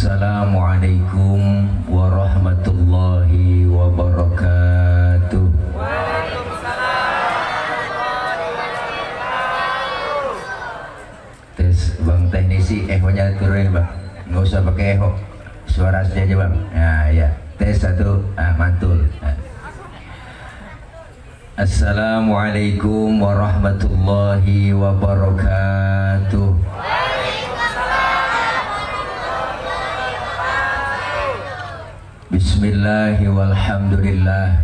Assalamualaikum warahmatullahi wabarakatuh. Tes bang teknisi, ehonya turunin bang, nggak usah pakai eho, suara saja bang. Nah ya, tes satu, mantul. Assalamualaikum warahmatullahi wabarakatuh. Bismillahi walhamdulillah.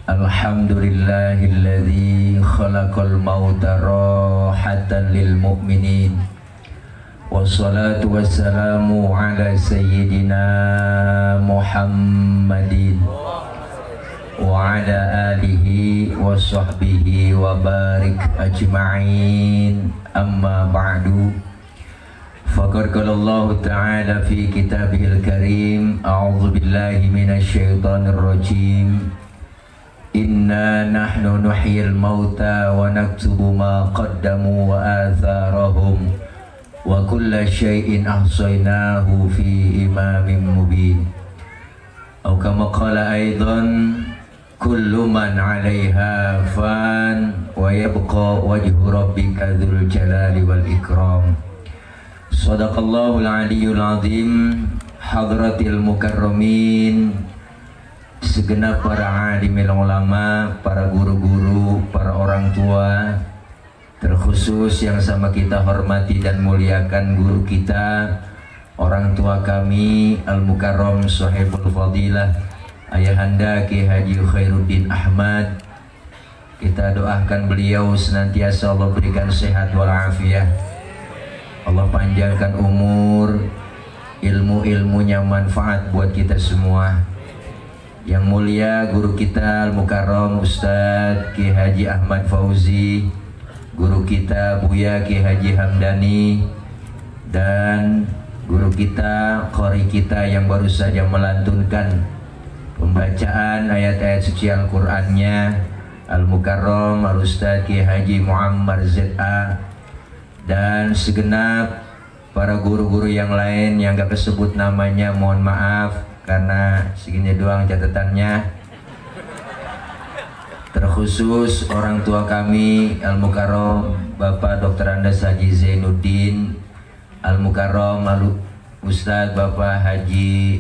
Alhamdulillahilladzi khalaqal mauta rahatan lil mu'minin. Wassalatu wassalamu ala sayyidina Muhammadin wa ala alihi wa sahbihi wa barik ajma'in. Amma ba'du. Faqad qala Allah Ta'ala fi kitabihil karim, a'udzu billahi minasy syaithanir rajim. Inna nahnu nuhyil mauta wa naktubu ma qaddamu wa atharahum wa kulla syai'in ahsaynahu fi imamin mubin. Atau kama qala aidan, kullu man 'alaiha fan wa yabqa wajhu rabbika dzul jalali wal ikram. Sadaqallahul aliyyul azim. Hadratil mukarramin, segenap para alimil ulama, para guru-guru, para orang tua, terkhusus yang sama kita hormati dan muliakan guru kita, orang tua kami Al-Mukarram Sahibul Fadilah Ayahanda Ki Haji Khairuddin Ahmad. Kita doakan beliau senantiasa Allah berikan sehat walafiat, Allah panjangkan umur, ilmu-ilmunya manfaat buat kita semua. Yang mulia guru kita Al-Mukarram Ustadz Ki Haji Ahmad Fauzi, guru kita Buya Ki Haji Hamdani, dan guru kita, qori kita yang baru saja melantunkan pembacaan ayat-ayat suci Al-Qur'annya, Al-Mukarram Al-Ustadz Ki Haji Muammar ZA, dan segenap para guru-guru yang lain yang gak kesebut namanya, mohon maaf karena segini doang catatannya. Terkhusus orang tua kami Al-Mukarram Bapak Dr. Andes Haji Zainuddin, Al-Mukarram Ustadz Bapak Haji,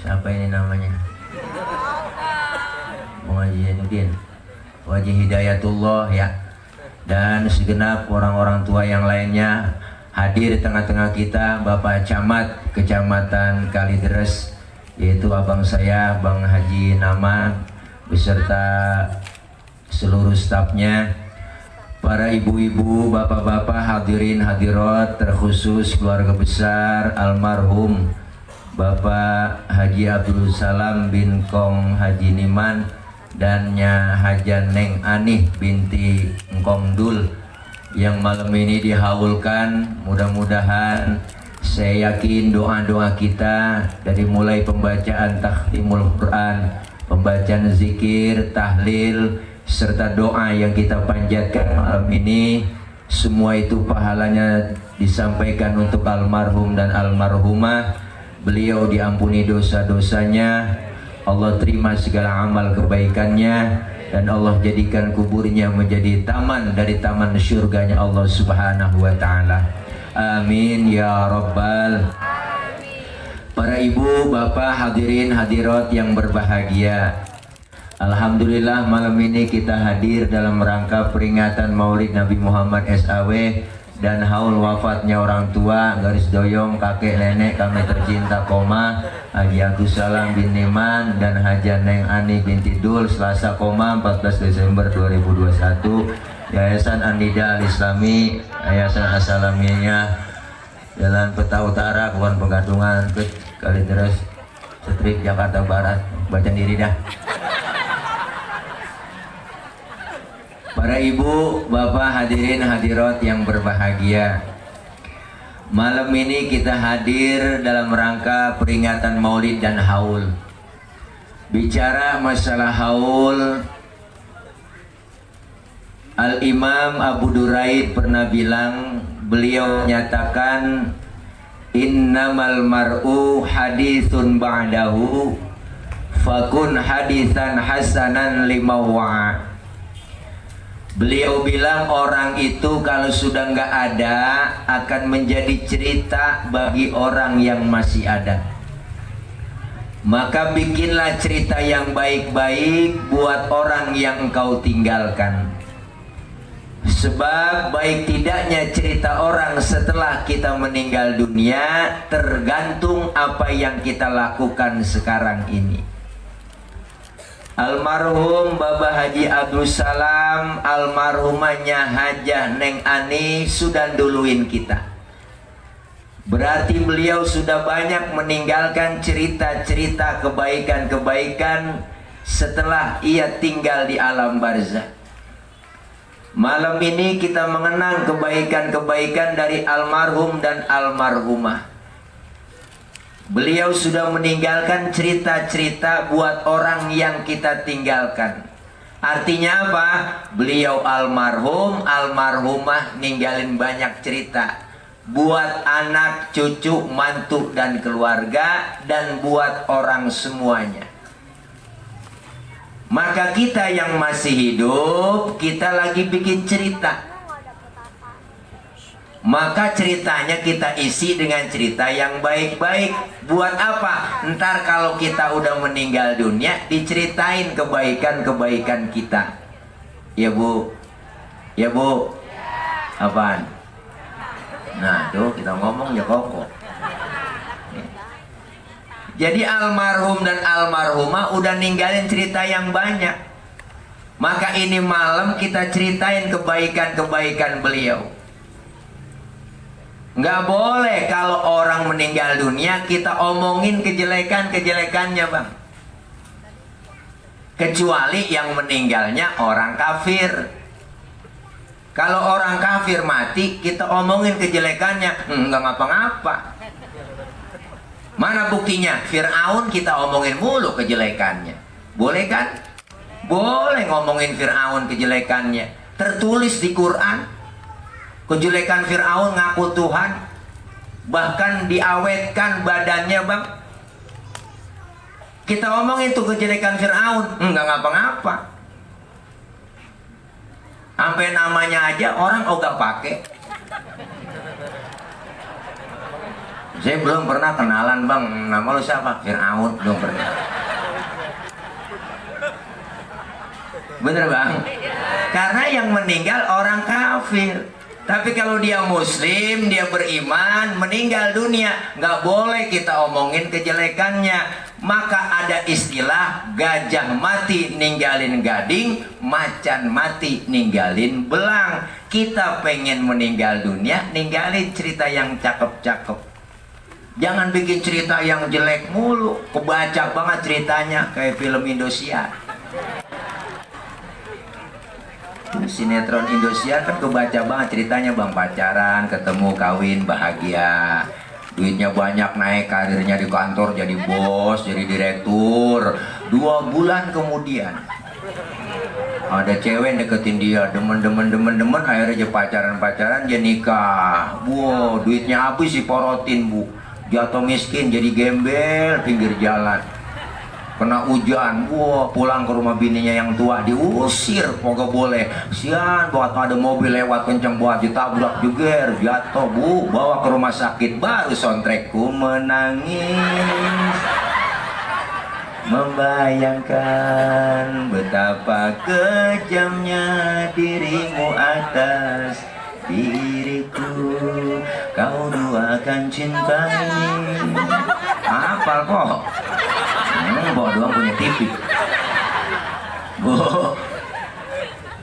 siapa ini namanya? Haji Zainuddin, Haji Hidayatullah ya, dan segenap orang-orang tua yang lainnya hadir di tengah-tengah kita. Bapak Camat Kecamatan Kalideres, yaitu abang saya Bang Haji Nama, beserta seluruh stafnya, para ibu-ibu, bapak-bapak, hadirin hadirat, terkhusus keluarga besar almarhum Bapak Haji Abdul Salam bin Kong Haji Niman dan Nya Haja Neng Anih binti Engkong Dul yang malam ini dihaulkan. Mudah-mudahan, saya yakin doa-doa kita dari mulai pembacaan takhtimul Quran, pembacaan zikir, tahlil, serta doa yang kita panjatkan malam ini, semua itu pahalanya disampaikan untuk almarhum dan almarhumah. Beliau diampuni dosa-dosanya, Allah terima segala amal kebaikannya, dan Allah jadikan kuburnya menjadi taman dari taman syurganya Allah Subhanahu wa ta'ala. Amin ya rabbal. Para ibu, bapak, hadirin hadirat yang berbahagia, alhamdulillah malam ini kita hadir dalam rangka peringatan Maulid Nabi Muhammad SAW dan haul wafatnya orang tua garis doyong kakek nenek kami tercinta koma Haji Abdul Salam bin Niman dan Haja Neng Ani binti Dul, Selasa koma 14 Desember 2021. Yayasan An-Nida Al-Islami, Yayasan As-Salamiyah, Jalan Peta Utara, Kulon Pegadungan, Kalideres, Setrik, Jakarta Barat. Baca diri dah. Para ibu, bapak, hadirin hadirat yang berbahagia, malam ini kita hadir dalam rangka peringatan Maulid dan haul. Bicara masalah haul, Al-Imam Abu Duraid pernah bilang beliau nyatakan innamal mar'u haditsun ba'dahu fakun hadisan hasanan limawa. Beliau bilang orang itu kalau sudah nggak ada akan menjadi cerita bagi orang yang masih ada. Maka bikinlah cerita yang baik-baik buat orang yang engkau tinggalkan. Sebab baik tidaknya cerita orang setelah kita meninggal dunia tergantung apa yang kita lakukan sekarang ini. Almarhum Bapak Haji Abdul Salam, almarhumahnya Hajah Neng Ani sudah duluin kita. Berarti beliau sudah banyak meninggalkan cerita-cerita kebaikan-kebaikan setelah ia tinggal di alam barzakh. Malam ini kita mengenang kebaikan-kebaikan dari almarhum dan almarhumah. Beliau sudah meninggalkan cerita-cerita buat orang yang kita tinggalkan. Artinya apa? Beliau almarhum, almarhumah ninggalin banyak cerita buat anak, cucu, mantu dan keluarga, dan buat orang semuanya. Maka kita yang masih hidup, kita lagi bikin cerita. Maka ceritanya kita isi dengan cerita yang baik-baik. Buat apa? Ntar kalau kita udah meninggal dunia, diceritain kebaikan-kebaikan kita. Ya Bu? Ya Bu? Apaan? Nah tuh kita ngomong ya kok. Jadi almarhum dan almarhumah udah ninggalin cerita yang banyak. Maka ini malam kita ceritain kebaikan-kebaikan beliau. Nggak boleh kalau orang meninggal dunia kita omongin kejelekan-kejelekannya bang. Kecuali yang meninggalnya orang kafir. Kalau orang kafir mati kita omongin kejelekannya, nggak ngapa-ngapa. Mana buktinya? Fir'aun kita omongin mulu kejelekannya. Boleh kan? Boleh ngomongin Fir'aun kejelekannya. Tertulis di Quran. Kejelekan Fir'aun ngaku Tuhan. Bahkan diawetkan badannya bang. Kita omongin tuh kejelekan Fir'aun, nggak ngapa-ngapa. Sampai namanya aja orang ogah pakai. Saya belum pernah kenalan bang, nama lu siapa? Fir'aun, belum pernah. Bener bang? Karena yang meninggal orang kafir. Tapi kalau dia muslim, dia beriman, meninggal dunia, nggak boleh kita omongin kejelekannya. Maka ada istilah gajah mati ninggalin gading, macan mati ninggalin belang. Kita pengen meninggal dunia, ninggalin cerita yang cakep-cakep. Jangan bikin cerita yang jelek mulu. Kebaca banget ceritanya kayak film Indosiar. Sinetron Indosiar kan kebaca banget ceritanya bang, pacaran, ketemu, kawin, bahagia, duitnya banyak, naik karirnya di kantor jadi bos, jadi direktur. 2 bulan kemudian ada cewek deketin dia, demen, akhirnya dia pacaran, dia nikah. Wow, duitnya habis diporotin bu, jatuh miskin, jadi gembel pinggir jalan. Kena hujan, wah pulang ke rumah bininya yang tua diusir, kagak boleh. Sian, buat ada mobil lewat kenceng buat ditabrak juga, jatuh bu, bawa ke rumah sakit, baru soundtrackku menangis, membayangkan betapa kejamnya dirimu atas diriku, kau duakan cinta ini. Hafal kok. Bawa doang punya TV. Bu,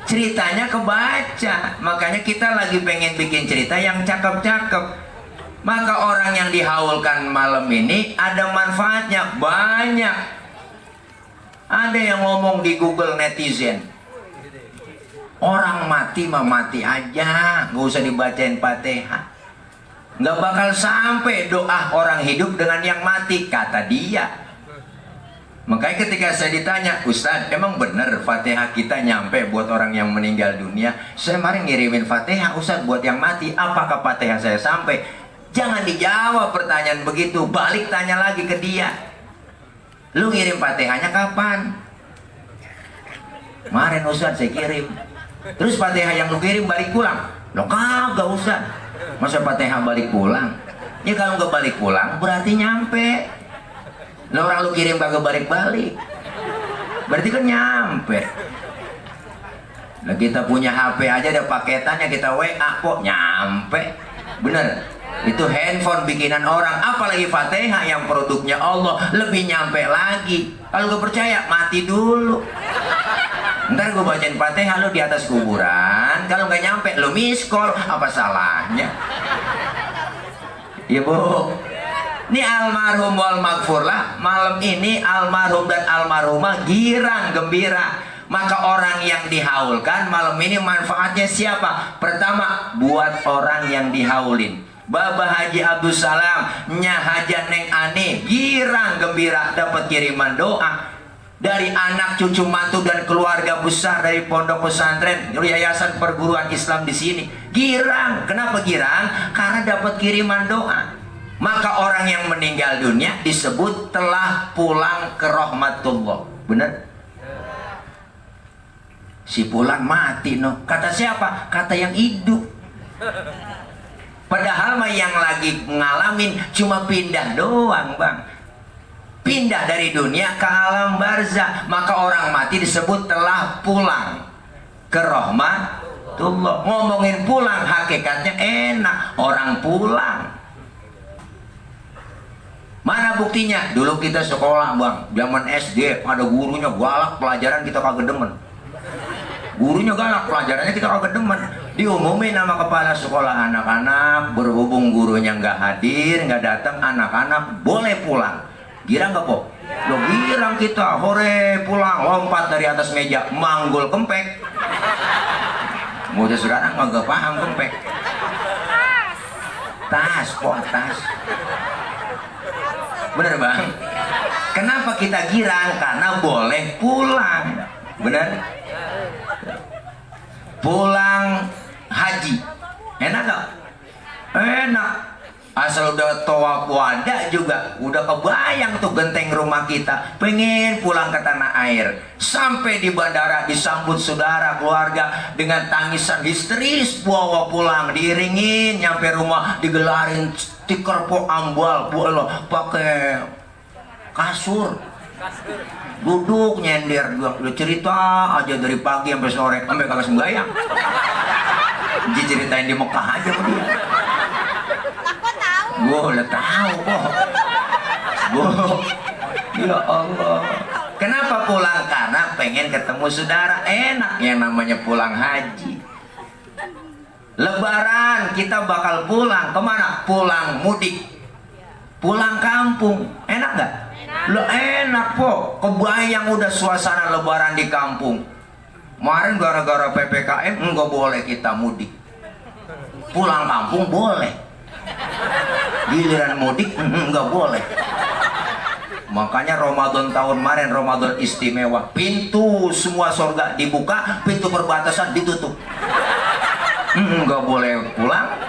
ceritanya kebaca. Makanya kita lagi pengen bikin cerita yang cakep-cakep. Maka orang yang dihaulkan malam ini ada manfaatnya banyak. Ada yang ngomong di Google netizen, orang mati mah mati aja, gak usah dibacain Fatihah. Gak bakal sampai doa orang hidup dengan yang mati, kata dia. Makanya ketika saya ditanya, Ustadz, emang bener Fatihah kita nyampe buat orang yang meninggal dunia? Saya kemarin ngirimin Fatihah, Ustadz, buat yang mati. Apakah Fatihah saya sampai? Jangan dijawab pertanyaan begitu. Balik tanya lagi ke dia. Lu ngirim Fatihahnya kapan? Kemarin Ustadz saya kirim. Terus Fatihah yang lu kirim balik pulang? Loh kagak Ustadz. Masa Fatihah balik pulang? Ya kalau nggak balik pulang berarti nyampe. Lah orang lu kirim kagak balik-balik, berarti kan nyampe. Nah kita punya HP aja ada paketannya, kita WA kok nyampe. Bener, itu handphone bikinan orang, apalagi Fatihah yang produknya Allah, lebih nyampe lagi. Kalau gak percaya mati dulu, ntar gue bacain Fatihah lu di atas kuburan. Kalau nggak nyampe lu miss call, apa salahnya? Ya bu, ini almarhum wal maghfur lah. Malam ini almarhum dan almarhumah girang gembira. Maka orang yang dihaulkan malam ini manfaatnya siapa? Pertama, buat orang yang dihaulin. Baba Haji Abdul Salam, Nya Haja Neng Ani, girang gembira dapat kiriman doa dari anak, cucu, mantu dan keluarga besar dari pondok pesantren Yayasan Perguruan Islam di sini. Girang. Kenapa girang? Karena dapat kiriman doa. Maka orang yang meninggal dunia disebut telah pulang ke rahmatullah. Benar? Si pulang mati no. Kata siapa? Kata yang hidup. Padahal mah yang lagi ngalamin cuma pindah doang bang. Pindah dari dunia ke alam barzah. Maka orang mati disebut telah pulang ke rahmatullah. Ngomongin pulang hakikatnya enak. Orang pulang. Mana buktinya? Dulu kita sekolah bang, zaman SD ada gurunya galak, pelajaran kita kagak demen. Gurunya galak, pelajarannya kita kagak demen. Diumumin sama kepala sekolah, anak-anak berhubung gurunya nggak hadir, nggak datang, anak-anak boleh pulang. Girang nggak po? Lo girang kita, hore pulang, lompat dari atas meja, manggul kempek. Mudah sekarang nggak paham kempek. Tas po, tas. Bener bang? Kenapa kita girang? Karena boleh pulang. Bener? Pulang haji enak gak? Enak. Asal udah tawaf wada juga udah kebayang tuh genteng rumah kita, pengen pulang ke tanah air. Sampai di bandara disambut saudara keluarga dengan tangisan histeris, bawa pulang diiringin, nyampe rumah digelarin stiker po ambal lo pakai kasur, duduk nyender, udah cerita aja dari pagi sampai sore sampai kagak sembahyang. Ceritain di Mekah aja sama dia. Gue udah tahu kok. Ya Allah. Kenapa pulang? Karena pengen ketemu saudara. Enak yang namanya pulang haji. Lebaran kita bakal pulang kemana? Pulang mudik, pulang kampung. Enak gak? Lo enak po. Kebayang udah suasana lebaran di kampung. Kemarin gara-gara PPKM nggak boleh kita mudik. Pulang kampung boleh. Giliran mudik nggak boleh. Makanya Ramadan tahun kemarin Ramadan istimewa. Pintu semua surga dibuka, pintu perbatasan ditutup. Nggak boleh pulang.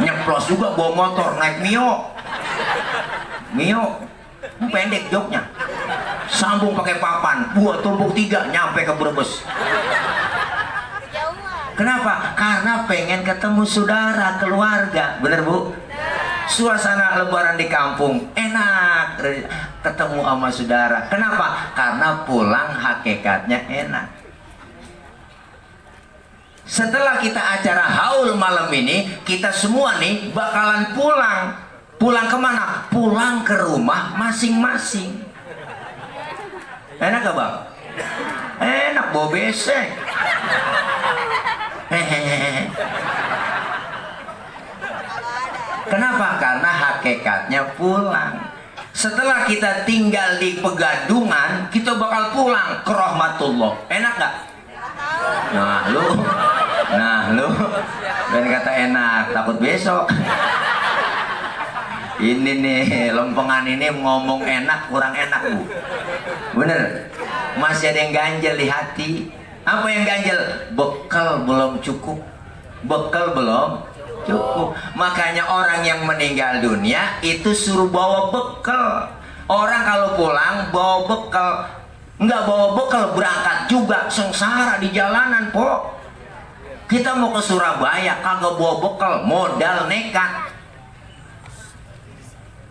Nyeplos juga bawa motor naik Mio. Pendek joknya. Sambung pakai papan, buat tumpuk 3 nyampe ke Brebes. Kenapa? Karena pengen ketemu saudara, keluarga. Bener bu? Suasana lebaran di kampung enak, ketemu sama saudara. Kenapa? Karena pulang hakikatnya enak. Setelah kita acara haul malam ini, kita semua nih bakalan pulang. Pulang kemana? Pulang ke rumah masing-masing. Enak gak bang? Enak, bawa besek. Kenapa? Karena hakikatnya pulang. Setelah kita tinggal di pegadungan, kita bakal pulang ke rahmatullah. Enak gak? Nah lu dan kata enak, takut besok. Ini nih lempengan ini ngomong enak kurang enak Bu. Bener. Masih ada yang ganjel di hati. Apa yang ganjel? Bekal belum cukup. Bekal belum cukup. Makanya orang yang meninggal dunia itu suruh bawa bekal. Orang kalau pulang bawa bekal. Nggak bawa bekal berangkat juga sengsara di jalanan po. Kita mau ke Surabaya kagak bawa bekal, modal nekat.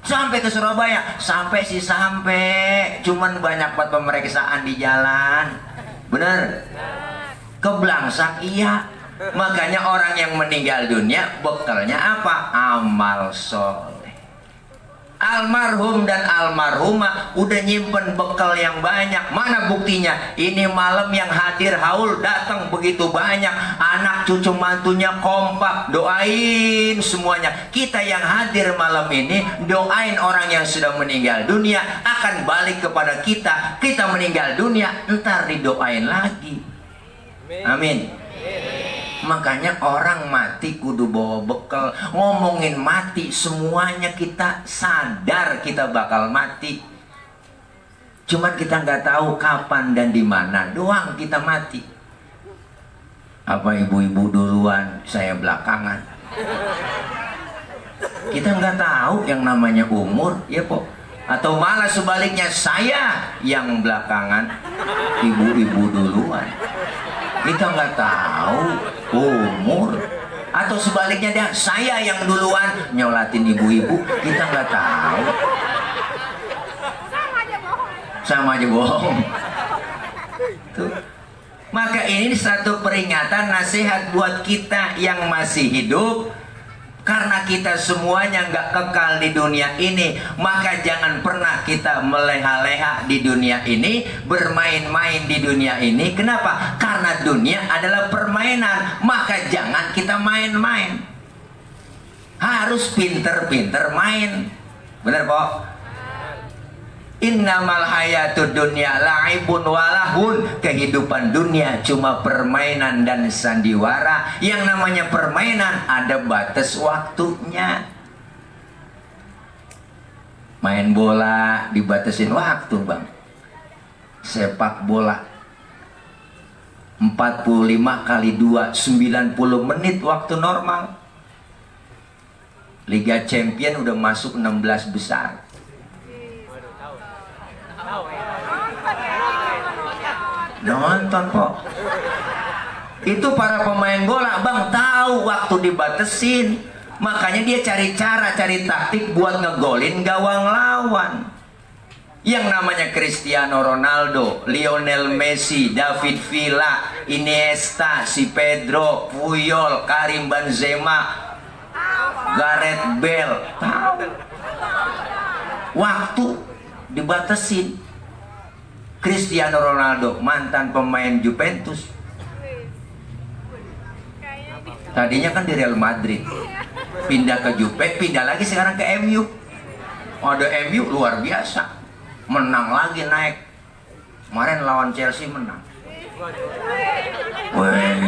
Sampai ke Surabaya, sampai cuman banyak buat pemeriksaan di jalan. Bener? Keblangsak iya. Makanya orang yang meninggal dunia bekalnya apa? Amal soleh. Almarhum dan almarhumah udah nyimpen bekal yang banyak. Mana buktinya? Ini malam yang hadir haul datang begitu banyak. Anak cucu mantunya kompak doain semuanya. Kita yang hadir malam ini doain orang yang sudah meninggal dunia akan balik kepada kita. Kita meninggal dunia ntar didoain lagi. Amin. Makanya orang mati kudu bawa bekal. Ngomongin mati semuanya kita sadar kita bakal mati. Cuman kita nggak tahu kapan dan di mana doang kita mati. Apa ibu-ibu duluan, saya belakangan. Kita nggak tahu yang namanya umur, ya po. Atau malah sebaliknya saya yang belakangan, ibu-ibu duluan. Kita nggak tahu umur. Atau sebaliknya dah saya yang duluan nyolatin ibu-ibu. Kita nggak tahu. Sama aja bohong. Tuh. Maka ini satu peringatan nasihat buat kita yang masih hidup. Karena kita semuanya nggak kekal di dunia ini, maka jangan pernah kita meleha-leha di dunia ini, bermain-main di dunia ini. Kenapa? Karena dunia adalah permainan, maka jangan kita main-main. Harus pinter-pinter main. Bener Pok? Innamal hayatud dunya la'ibun walahun. Kehidupan dunia cuma permainan dan sandiwara. Yang namanya permainan ada batas waktunya. Main bola dibatasin waktu bang. Sepak bola 45 kali 2 90 menit waktu normal. Liga Champion udah masuk 16 besar. Nonton kok. Itu para pemain bola bang tahu waktu dibatesin. Makanya dia cari cara, cari taktik buat ngegolin gawang lawan. Yang namanya Cristiano Ronaldo, Lionel Messi, David Villa, Iniesta, si Pedro, Puyol, Karim Benzema, Gareth Bale. Tahu waktu dibatesin. Cristiano Ronaldo mantan pemain Juventus. Tadinya kan di Real Madrid, pindah ke Juve, pindah lagi sekarang ke MU. Ada MU luar biasa, menang lagi naik. Kemarin lawan Chelsea menang. Weh.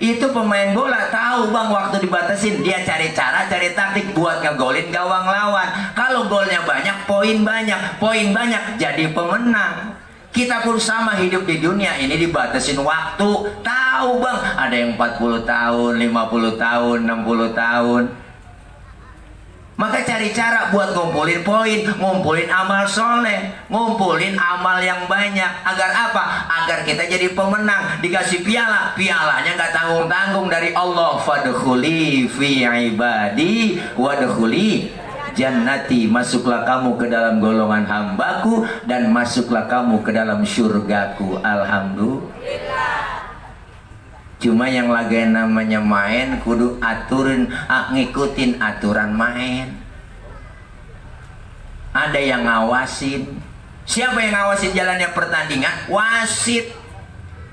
Itu pemain bola tahu bang waktu dibatasin dia cari cara, cari taktik buat ngegolin gawang lawan. Kalau golnya banyak, poin banyak jadi pemenang. Kita pun sama hidup di dunia ini dibatasin waktu. Tahu bang, ada yang 40 tahun, 50 tahun, 60 tahun. Maka cari cara buat ngumpulin poin, ngumpulin amal soleh, ngumpulin amal yang banyak. Agar apa? Agar kita jadi pemenang, dikasih piala. Pialanya nggak tanggung-tanggung dari Allah. Fadkhuli fi ibadi wadkhuli jannati. Masuklah kamu ke dalam golongan hambaku dan masuklah kamu ke dalam syurgaku. Alhamdulillah. Cuma yang lagi namanya main kudu aturin, ngikutin aturan main. Ada yang ngawasin. Siapa yang ngawasin jalannya pertandingan? Wasit.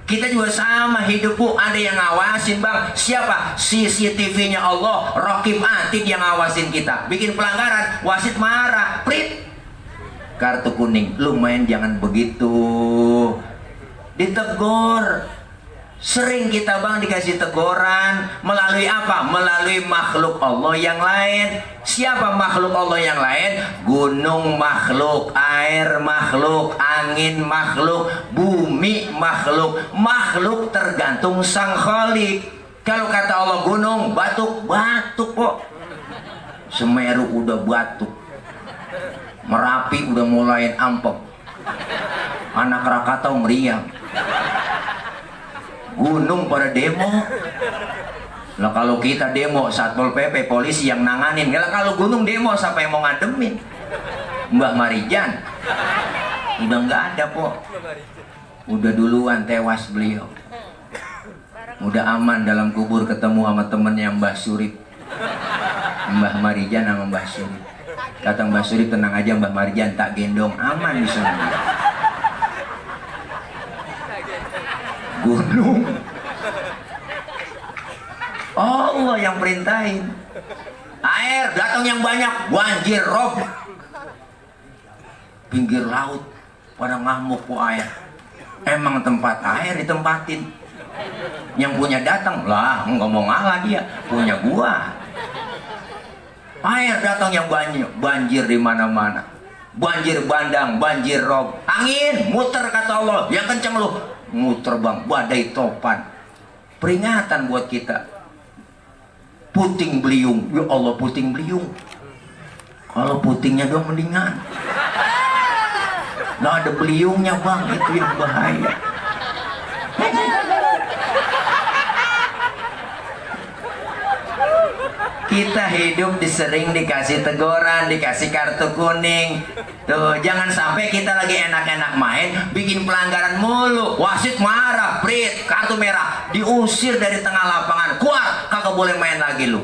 Kita juga sama hidup bu, ada yang ngawasin bang. Siapa? CCTV-nya Allah, Raqib Atid yang ngawasin kita. Bikin pelanggaran, wasit marah, prit, kartu kuning. Lu main jangan begitu. Ditegur. Sering kita bang dikasih teguran melalui apa? Melalui makhluk Allah yang lain. Siapa makhluk Allah yang lain? Gunung makhluk, air makhluk, angin makhluk, bumi makhluk. Makhluk tergantung sang Khalik. Kalau kata Allah gunung, batuk, batuk kok. Semeru udah batuk, Merapi udah mulai ampek, anak Krakatau meriang, gunung pada demo. Lah kalau kita demo Satpol PP, polisi yang nanganin. Lah kalau gunung demo siapa yang mau ngademin? Mbah Marijan udah nggak ada po, udah duluan tewas beliau. Udah aman dalam kubur, ketemu sama temennya Mbah Surip, Mbah Marijan sama Mbah Surip. Kata Mbah Surip, tenang aja Mbah Marijan, tak gendong, aman di sana. Gunung Allah yang perintahin. Air datang yang banyak, banjir rob. Pinggir laut pada ngamuk po air. Emang tempat air ditempatin. Yang punya datang lah, ngomong ngalah dia, punya gua. Air datang yang banyak, banjir di mana-mana. Banjir bandang, banjir rob. Angin muter kata Allah, yang kenceng lu. Muter bang, badai topan. Peringatan buat kita. Puting beliung, ya Allah puting beliung. Kalau putingnya doang mendingan. Nah ada beliungnya bang, itu yang bahaya. Kita hidup sering dikasih teguran, dikasih kartu kuning. Tuh, jangan sampai kita lagi enak-enak main, bikin pelanggaran mulu. Wasit marah, prit, kartu merah, diusir dari tengah lapangan. Keluar, kagak boleh main lagi lu.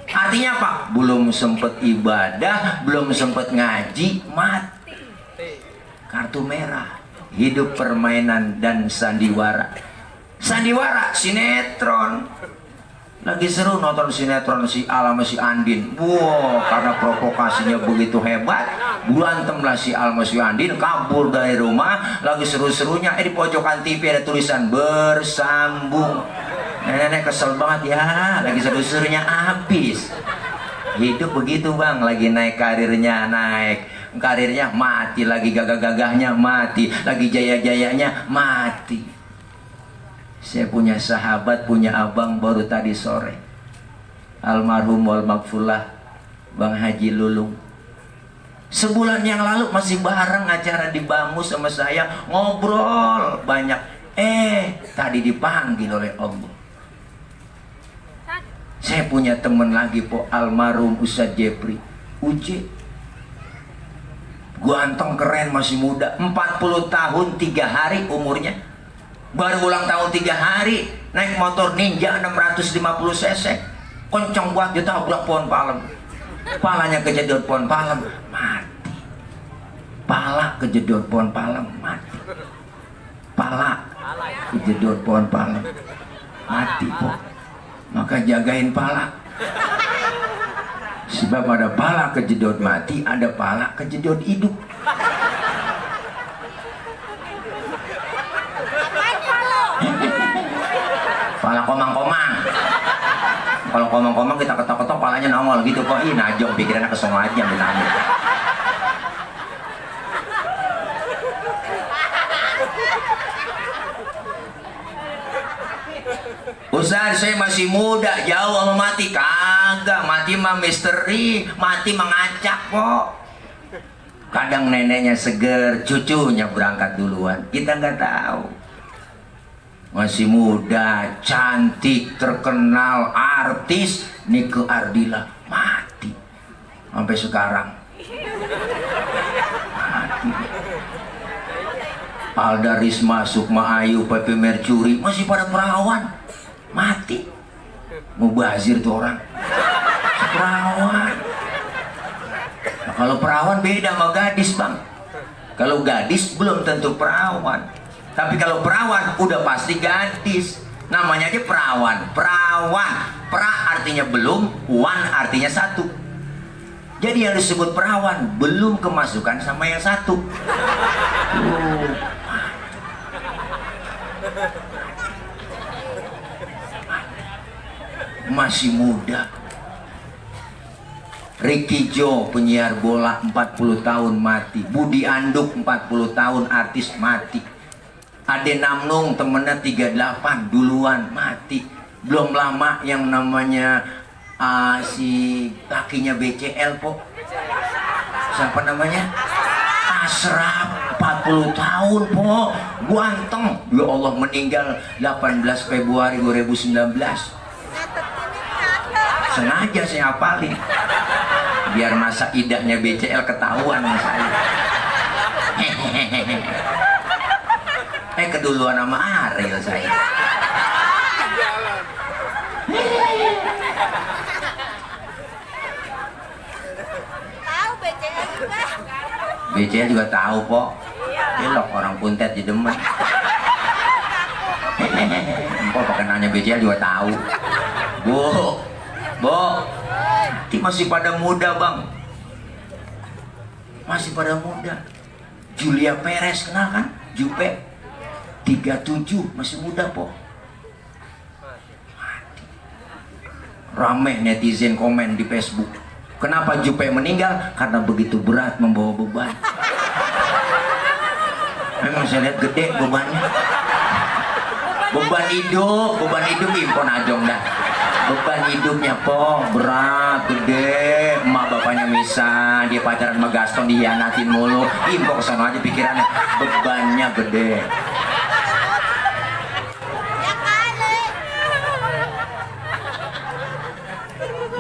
Artinya apa? Belum sempet ibadah, belum sempet ngaji, mati. Kartu merah. Hidup permainan dan sandiwara. Sandiwara, sinetron. Lagi seru nonton sinetron si Al sama si Andin. Wow, karena provokasinya begitu hebat, bulantemlah si Al sama si Andin, kabur dari rumah. Lagi seru-serunya, di pojokan TV ada tulisan bersambung. Nenek kesel banget ya, lagi seru-serunya habis. Hidup begitu bang, lagi naik karirnya, mati, lagi gagah-gagahnya mati, lagi jaya-jayanya mati. Saya punya sahabat, punya abang baru tadi sore, almarhum wal magfurlah Bang Haji Lulung. Sebulan yang lalu masih bareng acara di Bamus sama saya, ngobrol banyak. Tadi dipanggil oleh Allah. Saya punya temen lagi po, almarhum Ustadz Jepri Uji. Ganteng keren, masih muda, 40 tahun 3 hari umurnya. Baru ulang tahun 3 hari, naik motor Ninja 650 cc, kenceng buat ditabrak pohon palem. Palanya kejedot pohon palem, mati. Pala kejedot pohon palem, mati. Pala kejedot pohon palem, mati po. Maka jagain pala. Sebab ada pala kejedot mati, ada pala kejedot hidup. Pala komang-komang. Kalau komang-komang kita ketok-ketok palanya nongol gitu kok. Ih najong, pikirannya kesono aja benangnya. Ustaz, saya masih muda, jauh sama mati. Kagak, mati mah misteri, mati mengacak kok. Kadang neneknya seger, cucunya berangkat duluan, kita nggak tahu. Masih muda, cantik, terkenal, artis, Nike Ardila mati sampai sekarang. Mati. Alda Risma, Sukma Ayu, Pepe Mercury masih pada perawan, mati. Mubazir tuh orang, perawan. Nah, kalau perawan beda sama gadis bang. Kalau gadis belum tentu perawan. Tapi kalau perawan udah pasti gadis. Namanya aja perawan. Perawan, pra artinya belum, wan artinya satu. Jadi yang disebut perawan belum kemasukan sama yang satu. masih muda. Ricky Joe penyiar bola 40 tahun mati. Budi Anduk 40 tahun artis mati. Ade Namnung temennya 38 duluan mati. Belum lama yang namanya si kakinya BCL po. Siapa namanya? Asraf 40 tahun po. Ganteng. Ya Allah meninggal 18 Februari 2019. Sengaja saya hafalin biar masa idahnya BCL ketahuan sama saya. Keduluan sama Ariel saya. Tahu BCL juga. BCL juga tahu po. Elok orang puntet di demen. Empok pakai nanya BCL juga tahu. Bu, masih pada muda bang, masih pada muda. Julia Perez kenal kan? Jupe 37 masih muda po. Mati. Rame netizen komen di Facebook. Kenapa Jupe meninggal? Karena begitu berat membawa beban. Memang saya lihat gede bebannya. Beban hidup impon ajong dah. Beban hidupnya po berat, gede. Emak bapaknya misah, dia pacaran sama Gaston, dihianatin mulu. Impok kesana aja pikirannya, bebannya gede. Ya kali.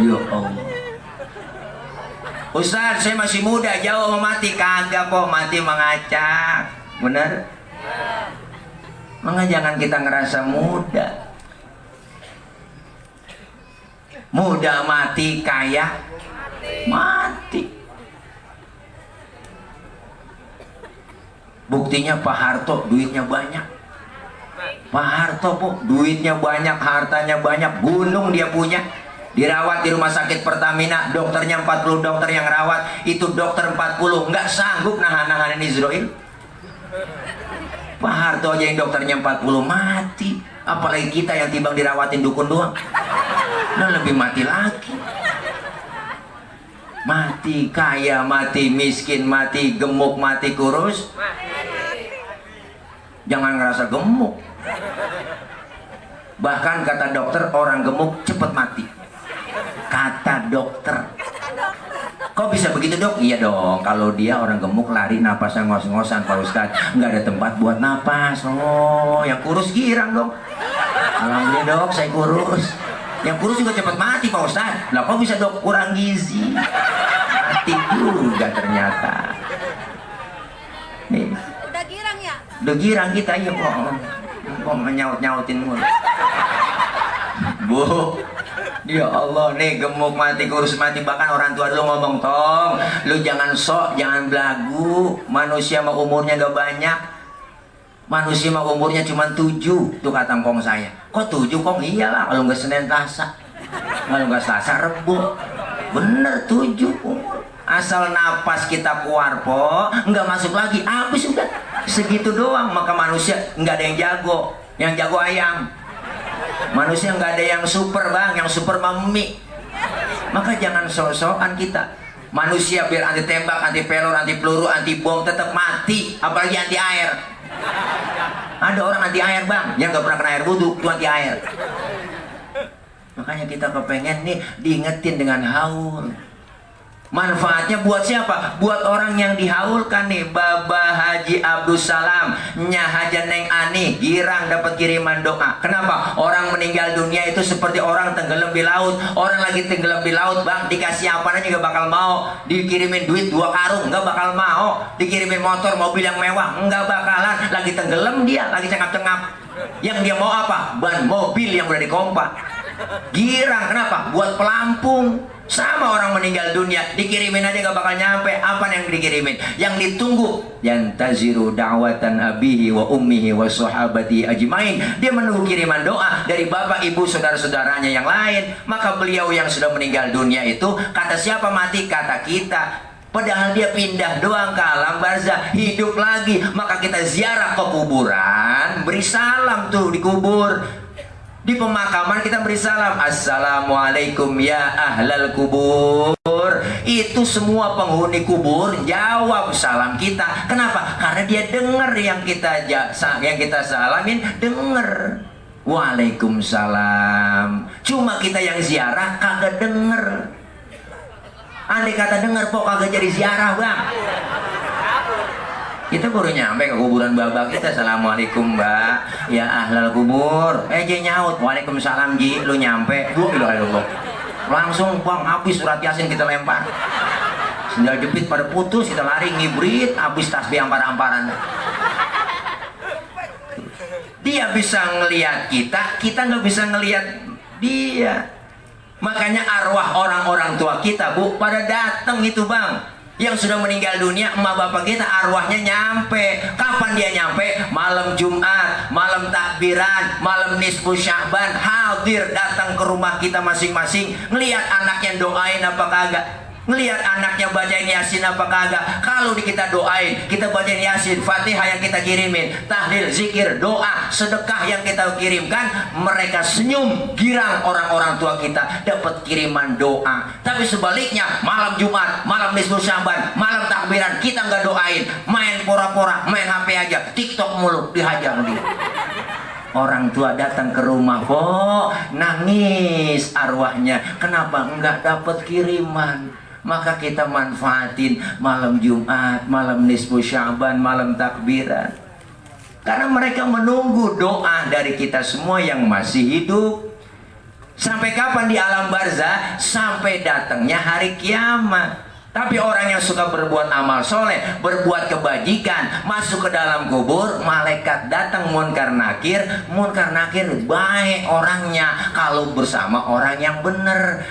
Ya Allah. Ustaz, saya masih muda, jauh mau mati. Kagak po, mati mengacak. Bener? Maka jangan kita ngerasa muda. Muda mati, kaya mati. Buktinya Pak Harto duitnya banyak. Pak Harto po duitnya banyak, hartanya banyak, gunung dia punya. Dirawat di rumah sakit Pertamina, dokternya 40 dokter yang rawat. Itu dokter 40 nggak sanggup nahan-nahanin Israel. Pak Harto aja yang dokternya 40 mati. Apalagi kita yang timbang dirawatin dukun doang. Nah lebih mati lagi. Mati kaya, mati miskin, mati gemuk, mati kurus. Jangan ngerasa gemuk. Bahkan kata dokter orang gemuk cepet mati. Kata dokter. Kok bisa begitu dok? Iya dong, kalau dia orang gemuk lari napasnya ngos-ngosan Pak Ustadz, nggak ada tempat buat napas. Oh, yang kurus girang dong. Alhamdulillah dok, saya kurus. Yang kurus juga cepat mati Pak Ustadz. Lah kok bisa dok? Kurang gizi. Mati juga ternyata. Nih. Udah girang ya? Udah girang kita ya kok. Kok nyaut-nyautin mulu. Bu, ya Allah nih gemuk mati, kurus mati. Bahkan orang tua dulu ngomong, tong lu jangan sok, jangan belagu. Manusia mah umurnya gak banyak. Manusia mah umurnya cuma 7. Tuh kata ngkong saya. Kok 7 kong? Iyalah kalau nggak Senin Selasa. Kalau nggak Selasa Rebo. Bener 7 umur. Asal napas kita keluar po, nggak masuk lagi, habis udah. Segitu doang. Maka manusia nggak ada yang jago. Yang jago ayam. Manusia nggak ada yang super bang, yang super mami. Maka jangan sok-sokan kita. Manusia biar anti tembak, anti pelor, anti peluru, anti bom tetap mati. Apalagi anti air. Ada orang anti air bang, yang nggak pernah kena air wudhu, itu anti air. Makanya kita kepengen nih diingetin dengan haul. Manfaatnya buat siapa? Buat orang yang dihaulkan nih. Baba Haji Abdul Salam, Nya Haja Neng Ani, girang dapat kiriman doa. Kenapa? Orang meninggal dunia itu seperti orang tenggelam di laut. Orang lagi tenggelam di laut bang, dikasih apa aja gak bakal mau. Dikirimin duit 2 karung, gak bakal mau. Dikirimin motor, mobil yang mewah, nggak bakalan. Lagi tenggelam dia, lagi cengap-cengap. Yang dia mau apa? Ban mobil yang udah dikompak. Girang, kenapa? Buat pelampung. Sama orang meninggal dunia, dikirimin aja gak bakal nyampe. Apa yang dikirimin? Yang ditunggu, yantaziru da'watan abihi wa ummihi wa sahabati ajmain. Dia menunggu kiriman doa dari bapak, ibu, saudara-saudaranya yang lain. Maka beliau yang sudah meninggal dunia itu, kata siapa mati? Kata kita. Padahal dia pindah doang ke alam barzah, hidup lagi. Maka kita ziarah ke kuburan, beri salam tuh di kubur. Di pemakaman kita beri salam, assalamualaikum ya ahlal kubur. Itu semua penghuni kubur jawab salam kita. Kenapa? Karena dia dengar yang kita salamin, dengar. Waalaikumsalam. Cuma kita yang ziarah kagak denger. Andai kata denger kok kagak jadi ziarah, Bang. Kita baru nyampe ke kuburan babak kita, assalamualaikum mbak ya ahlal kubur. Ji nyaut, waalaikumsalam Ji. Lu nyampe, langsung bang habis surat yasin kita lempar, sendal jepit pada putus, kita lari ngibrit, habis tasbih ampar-amparan. Dia bisa ngelihat kita, kita nggak bisa ngelihat dia. Makanya arwah orang-orang tua kita, Bu, pada datang itu, Bang. Yang sudah meninggal dunia, emak bapak kita arwahnya nyampe. Kapan dia nyampe? Malam Jumat, malam takbiran, malam nisfu Sya'ban, hadir datang ke rumah kita masing-masing, ngelihat anaknya doain apa kagak, ngelihat anaknya bacain yasin apa kagak. Kalau kita doain, kita bacain yasin, Fatihah yang kita kirimin, tahlil, zikir, doa, sedekah yang kita kirimkan, mereka senyum, girang orang-orang tua kita dapat kiriman doa. Tapi sebaliknya, malam Jumat, malam nisfu Sya'ban, malam takbiran, kita nggak doain, main pora-pora, main HP aja, TikTok mulu, dihajar dia. Orang tua datang ke rumah, kok nangis arwahnya, kenapa nggak dapat kiriman? Maka kita manfaatin malam Jumat, malam nisfu Sya'ban, malam takbiran. Karena mereka menunggu doa dari kita semua yang masih hidup. Sampai kapan di alam barzah? Sampai datangnya hari kiamat. Tapi orang yang suka berbuat amal soleh, berbuat kebajikan, masuk ke dalam kubur, malaikat datang munkar nakir. Munkar nakir baik orangnya kalau bersama orang yang benar.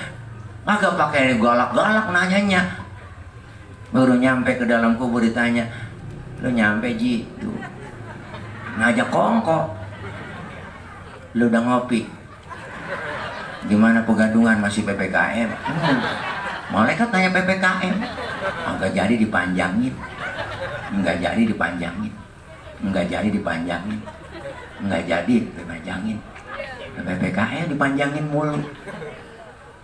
Agak pakai galak-galak nanyanya. Baru nyampe ke dalam kubur ditanya, lu nyampe Ji? Tuh. Ngajak kongko. Lu udah ngopi? Gimana pegadungan, masih PPKM? Malaikat tanya PPKM. Enggak jadi dipanjangin. Enggak jadi dipanjangin. Enggak jadi dipanjangin. Enggak jadi dipanjangin. PPKM dipanjangin mulu.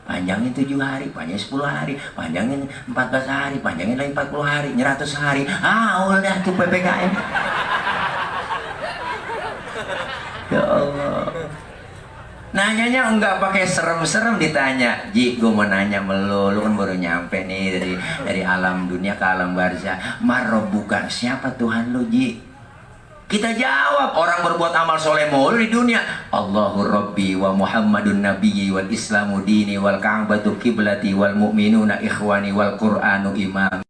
Panjangin 7 hari, panjangin 10 hari, panjangin 14 hari, panjangin lagi 40 hari, 100 hari. Udah tuh PPKM. Ya Allah. Nanyanya enggak pakai serem-serem, ditanya, Ji, gue mau nanya melu, lu kan baru nyampe nih dari alam dunia ke alam barzah. Marrobuka, siapa Tuhan lu, Ji? Kita jawab, orang berbuat amal soleh mulu di dunia. Allahu Rabbi wa Muhammadun Nabiyyi wal Islamu dini wal Ka'batu kiblati wal mu'minuna ikhwani wal Qur'anu imam.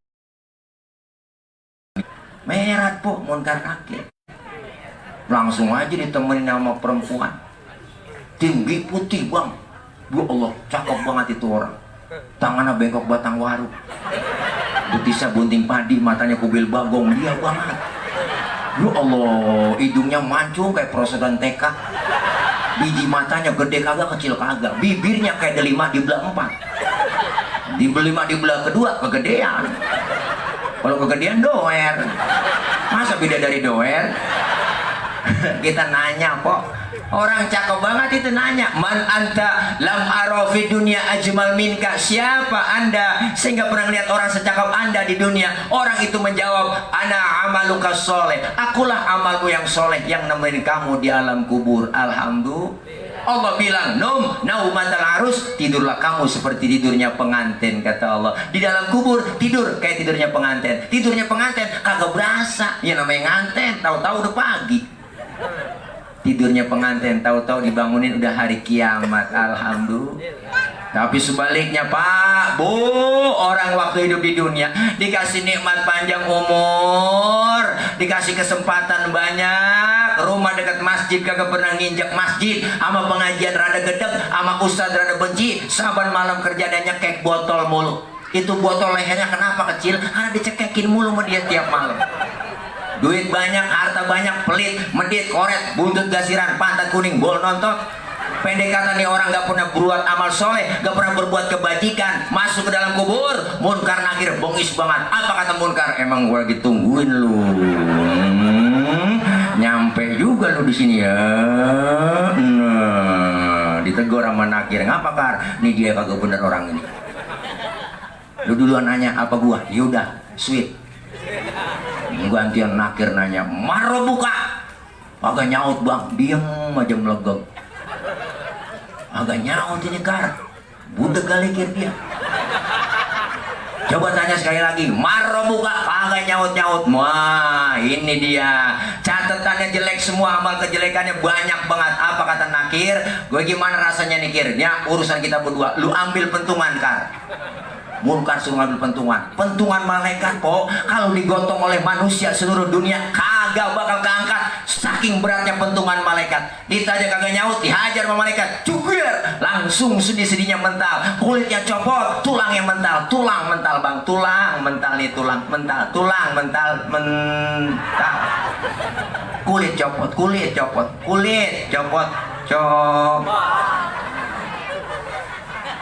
Merat po, munkar nakir. Langsung aja ditemenin sama perempuan. Tinggi putih, Bang. Ya Allah, cakep banget itu orang. Tangannya bengkok batang waru. Betisnya bunting padi, matanya kubil bagong, dia banget. Ya Allah, hidungnya mancung kayak prosedan TK. Biji matanya gede kagak, kecil kagak. Bibirnya kayak delima di belah 4. Di delima di belah kedua kegedean. Kalau kegedean doer. Masa beda dari doer? Kita nanya kok. Orang cakep banget itu nanya, man anta lam arafi dunia ajmal minka, siapa anda sehingga pernah lihat orang secakap anda di dunia? Orang itu menjawab, ana amaluka soleh, akulah amalmu yang soleh yang nemenin kamu di alam kubur. Alhamdulillah. Allah bilang, naumatal arus, tidurlah kamu seperti tidurnya pengantin, kata Allah. Di dalam kubur tidur kayak tidurnya pengantin. Tidurnya pengantin kagak berasa, ya namanya nganten, tahu-tahu udah pagi. Tidurnya pengantin, tahu-tahu dibangunin udah hari kiamat. Alhamdulillah. Tapi sebaliknya, Pak, Bu, orang waktu hidup di dunia dikasih nikmat panjang umur, dikasih kesempatan banyak, rumah dekat masjid kagak pernah nginjak masjid, sama pengajian rada gedeg, sama ustaz rada benci, saban malam kerja dan nyekek botol mulu. Itu botol lehernya kenapa kecil? Karena dicekekin mulu sama dia tiap malam. Duit banyak, harta banyak, pelit, medit, koret, buntut gasiran, pantat kuning, bol nonton. Pendek kata nih, orang gak pernah berbuat amal soleh, gak pernah berbuat kebajikan, masuk ke dalam kubur, munkar nakir, bengis banget. Apa kata munkar? Emang gue lagi tungguin lu. Nyampe juga lu di sini ya. Nah. nakir. Ngapa Kar? Nih dia kagak bener orang ini. Lu duluan nanya apa gua? Yaudah, sweet. Gantian nakir nanya, maro buka. Agak nyaut bang, diem aja melegok. Agak nyaut ini Kar. Budek kali dia. Coba tanya sekali lagi, maro buka, agak nyaut-nyaut. Wah, ini dia. Catatannya jelek semua, amal kejelekannya banyak banget. Apa kata nakir? Gue gimana rasanya nih Kir? Ya, urusan kita berdua. Lu ambil pentungan Kar. Munkar suruh ngambil pentungan. Pentungan malaikat po, kalau digotong oleh manusia seluruh dunia kagak bakal keangkat. Saking beratnya pentungan malaikat. Kita aja kagak nyaut, dihajar sama malaikat. Cukir, langsung sedih-sedihnya mental. Kulitnya copot, tulangnya mental. Tulang mental bang, tulang mental nih, tulang mental, tulang mental mental. Kulit copot, kulit copot, kulit copot, copot.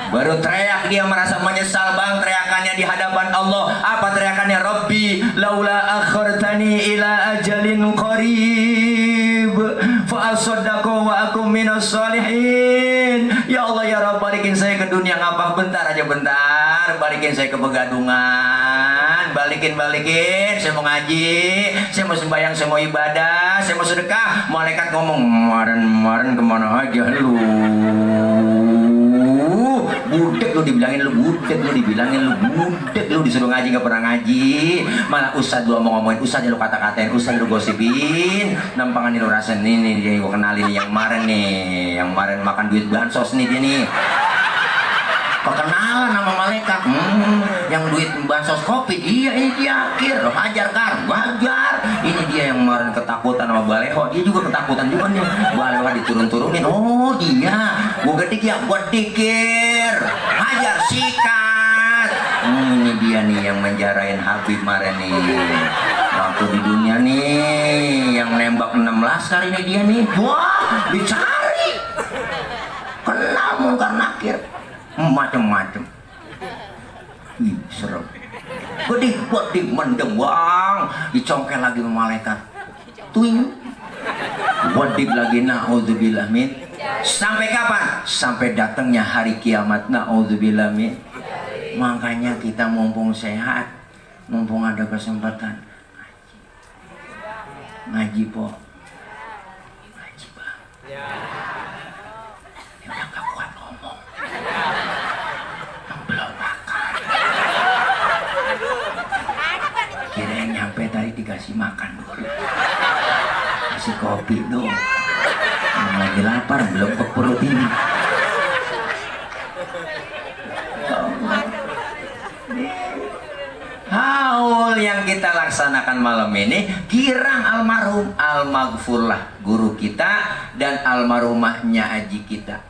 Baru teriak dia merasa menyesal bang, teriakannya di hadapan Allah. Apa teriakannya? Rabbi laula akhartani ila ajalin qarib fa asaddaqu wa akum minas solihin. Ya Allah ya Rabb, balikin saya ke dunia ngapa bentar aja, bentar. Balikin saya ke pegadungan. Balikin, saya mau ngaji, saya mau sembahyang, saya mau ibadah, saya mau sedekah. Malaikat ngomong, kemarin kemana aja lu? Budek lu dibilangin lu, budek lu dibilangin lu, budek lu disuruh ngaji gak pernah ngaji. Malah ustad lu ngomongin, ustad lu kata-katain, ustad lu gosipin. Nampangan nih lu rasain ini dia gua kenalin yang kemarin nih, yang kemarin makan duit bansos nih dia nih. Perkenalan nama malaikat, yang duit bansos kopi, iya ini dia Kir, lo hajar Kar, wajar. Ini dia yang kemarin ketakutan sama baleho, dia juga ketakutan juga nih. Baleho diturun-turunin, oh dia, gua gedik ya, gua dikir, hajar sikat. Ini dia nih yang menjarain Habib kemarin nih. Waktu di dunia nih, yang nembak 16 kali ini dia nih, wah dicari, kenal Munkar Nakir. Macem-macem. Ih, serem. Gede mendem bang, dicongkel lagi sama malaikat. Tuing. Wadik lagi, na'udzubillah min. Sampai kapan? Sampai datangnya hari kiamat, na'udzubillah min. Makanya kita mumpung sehat, mumpung ada kesempatan ngaji po, ngaji bang. Ini udah gak kuat ngomong. Belum makan. Kirain nyampe tadi dikasih makan dulu. Kasih kopi dong. Lagi lapar, belum ke perut ini. Haul yang kita laksanakan malam ini kirang almarhum al-maghfurlah guru kita dan almarhumahnya haji kita.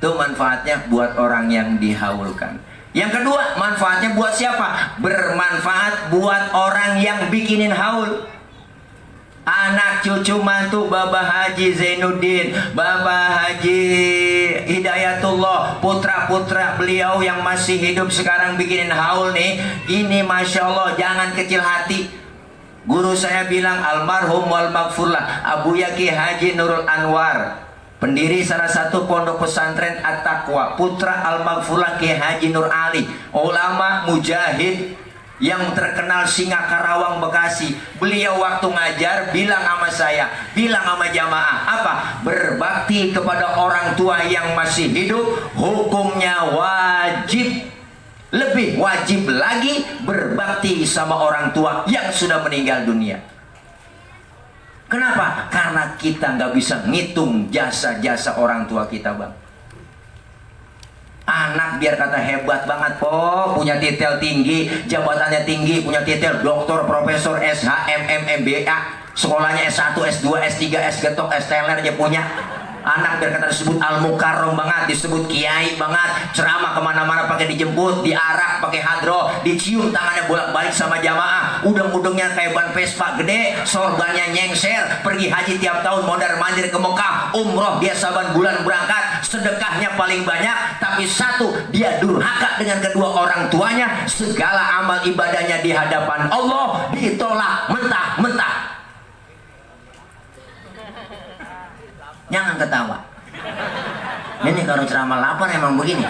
Itu manfaatnya buat orang yang dihaulkan. Yang kedua, manfaatnya buat siapa? Bermanfaat buat orang yang bikinin haul. Anak cucu mantu Bapak Haji Zainuddin, Bapak Haji Hidayatullah, putra-putra beliau yang masih hidup sekarang bikinin haul nih. Ini Masya Allah, jangan kecil hati. Guru saya bilang almarhum wal maghfurlah Abu Yaki Haji Nurul Anwar, pendiri salah satu pondok pesantren At-Taqwa, putra al-maghfurlah Ki Haji Nur Ali, ulama mujahid yang terkenal Singa Karawang Bekasi. Beliau waktu ngajar bilang sama saya, bilang sama jamaah, apa? Berbakti kepada orang tua yang masih hidup hukumnya wajib. Lebih wajib lagi berbakti sama orang tua yang sudah meninggal dunia. Kenapa? Karena kita nggak bisa ngitung jasa-jasa orang tua kita bang. Anak biar kata hebat banget po, punya titel tinggi, jabatannya tinggi, punya titel doktor, profesor, SH, MBA, sekolahnya S1, S2, S3, S getok, S teler dia punya. Anak biar kata disebut al-mukarram banget, disebut kiai banget, ceramah kemana-mana pakai dijemput, diarak pakai hadroh, dicium tangannya bolak-balik sama jamaah, udeng-udengnya kayak ban Vespa gede, sorbannya nyengser, pergi haji tiap tahun mondar-mandir ke Mekah, umroh dia saban bulan berangkat, sedekahnya paling banyak, tapi satu, dia durhaka dengan kedua orang tuanya, segala amal ibadahnya di hadapan Allah ditolak mentah-mentah. Jangan ketawa. Ini kalau ceramah lapar emang begini.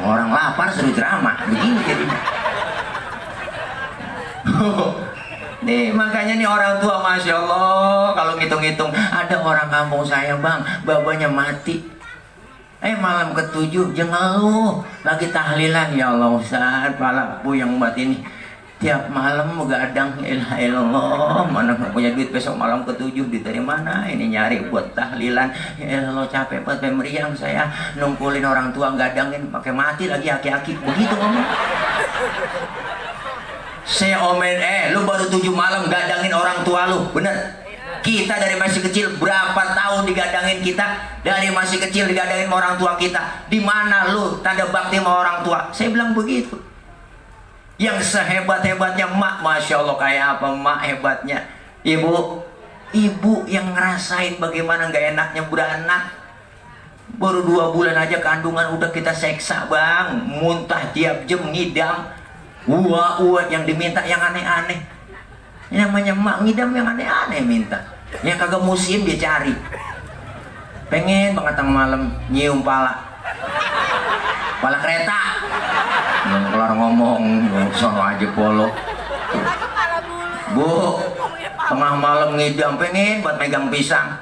Orang lapar suruh ceramah begini jadinya. Nih makanya nih orang tua, masya Allah, kalau ngitung-ngitung ada orang kampung saya bang, babanya mati. Malam ke-7 jengeluh lagi tahlilan, ya Allah Ustaz, palaku yang buat ini tiap malam begadang, ilah ilallah, mana nggak punya duit besok malam ke-7, duit dari mana ini nyari buat tahlilan, ya Allah capek banget meriang saya nungkulin orang tua gadangin pakai mati lagi aki-aki begitu ngomong. Saya omen, lu baru 7 malam gadangin orang tua lu, bener? Kita dari masih kecil berapa tahun digadangin kita, dari masih kecil digadangin sama orang tua kita. Di mana lu tanda bakti sama orang tua? Saya bilang begitu. Yang sehebat-hebatnya emak, masya Allah, kayak apa emak hebatnya? Ibu yang ngerasain bagaimana nggak enaknya beranak. Baru 2 bulan aja kandungan udah kita seksa bang, muntah tiap jam, ngidam. Uat yang diminta yang aneh-aneh. Yang namanya emak ngidam yang aneh-aneh minta. Yang kagak musim dia cari. Pengen banget tengah malam nyium pala kereta. Kelar ngomong, sono aja polo. Bu, tengah malam ngidam pengen buat megang pisang.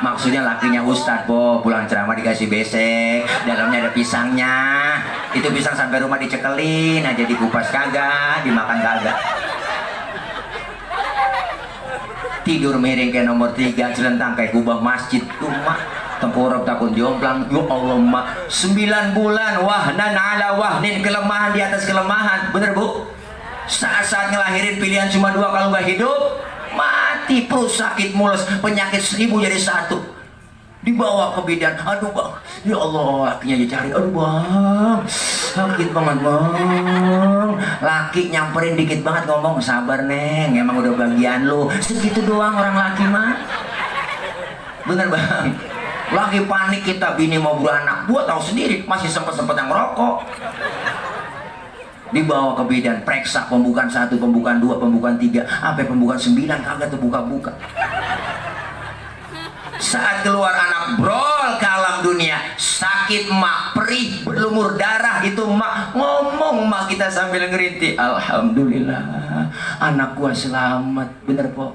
Maksudnya lakinya Ustadz, po, pulang ceramah dikasih besek, dalamnya ada pisangnya. Itu pisang sampai rumah dicekelin aja, dikupas kagak, dimakan kagak. Tidur miring kayak nomor 3, celentang kayak kubah masjid. Mak, tengkorak takut jomplang. Ya Allah mak, 9 bulan wahnan ala wahnin, kelemahan di atas kelemahan. Bener bu? Saat-saat ngelahirin pilihan cuma 2, kalau nggak hidup mati. Perut sakit mulus, penyakit 1000 jadi 1. Dibawa ke bidan, aduh bang, ya Allah, lakinya dicari, aduh bang, sakit banget bang. Laki nyamperin dikit banget ngomong, sabar neng, emang udah bagian lu. Segitu doang orang laki mah. Bener bang. Lagi panik kita, bini mau beranak, buat tahu sendiri, masih sempet-sempet yang ngerokok. Dibawa ke bidan, periksa pembukaan 1, pembukaan 2, pembukaan 3, sampai pembukaan 9 kagak terbuka-buka. Saat keluar anak brol ke alam dunia, sakit mak, perih, berlumur darah, itu mak ngomong, mak kita sambil ngerintih, alhamdulillah anak gua selamat. Bener po?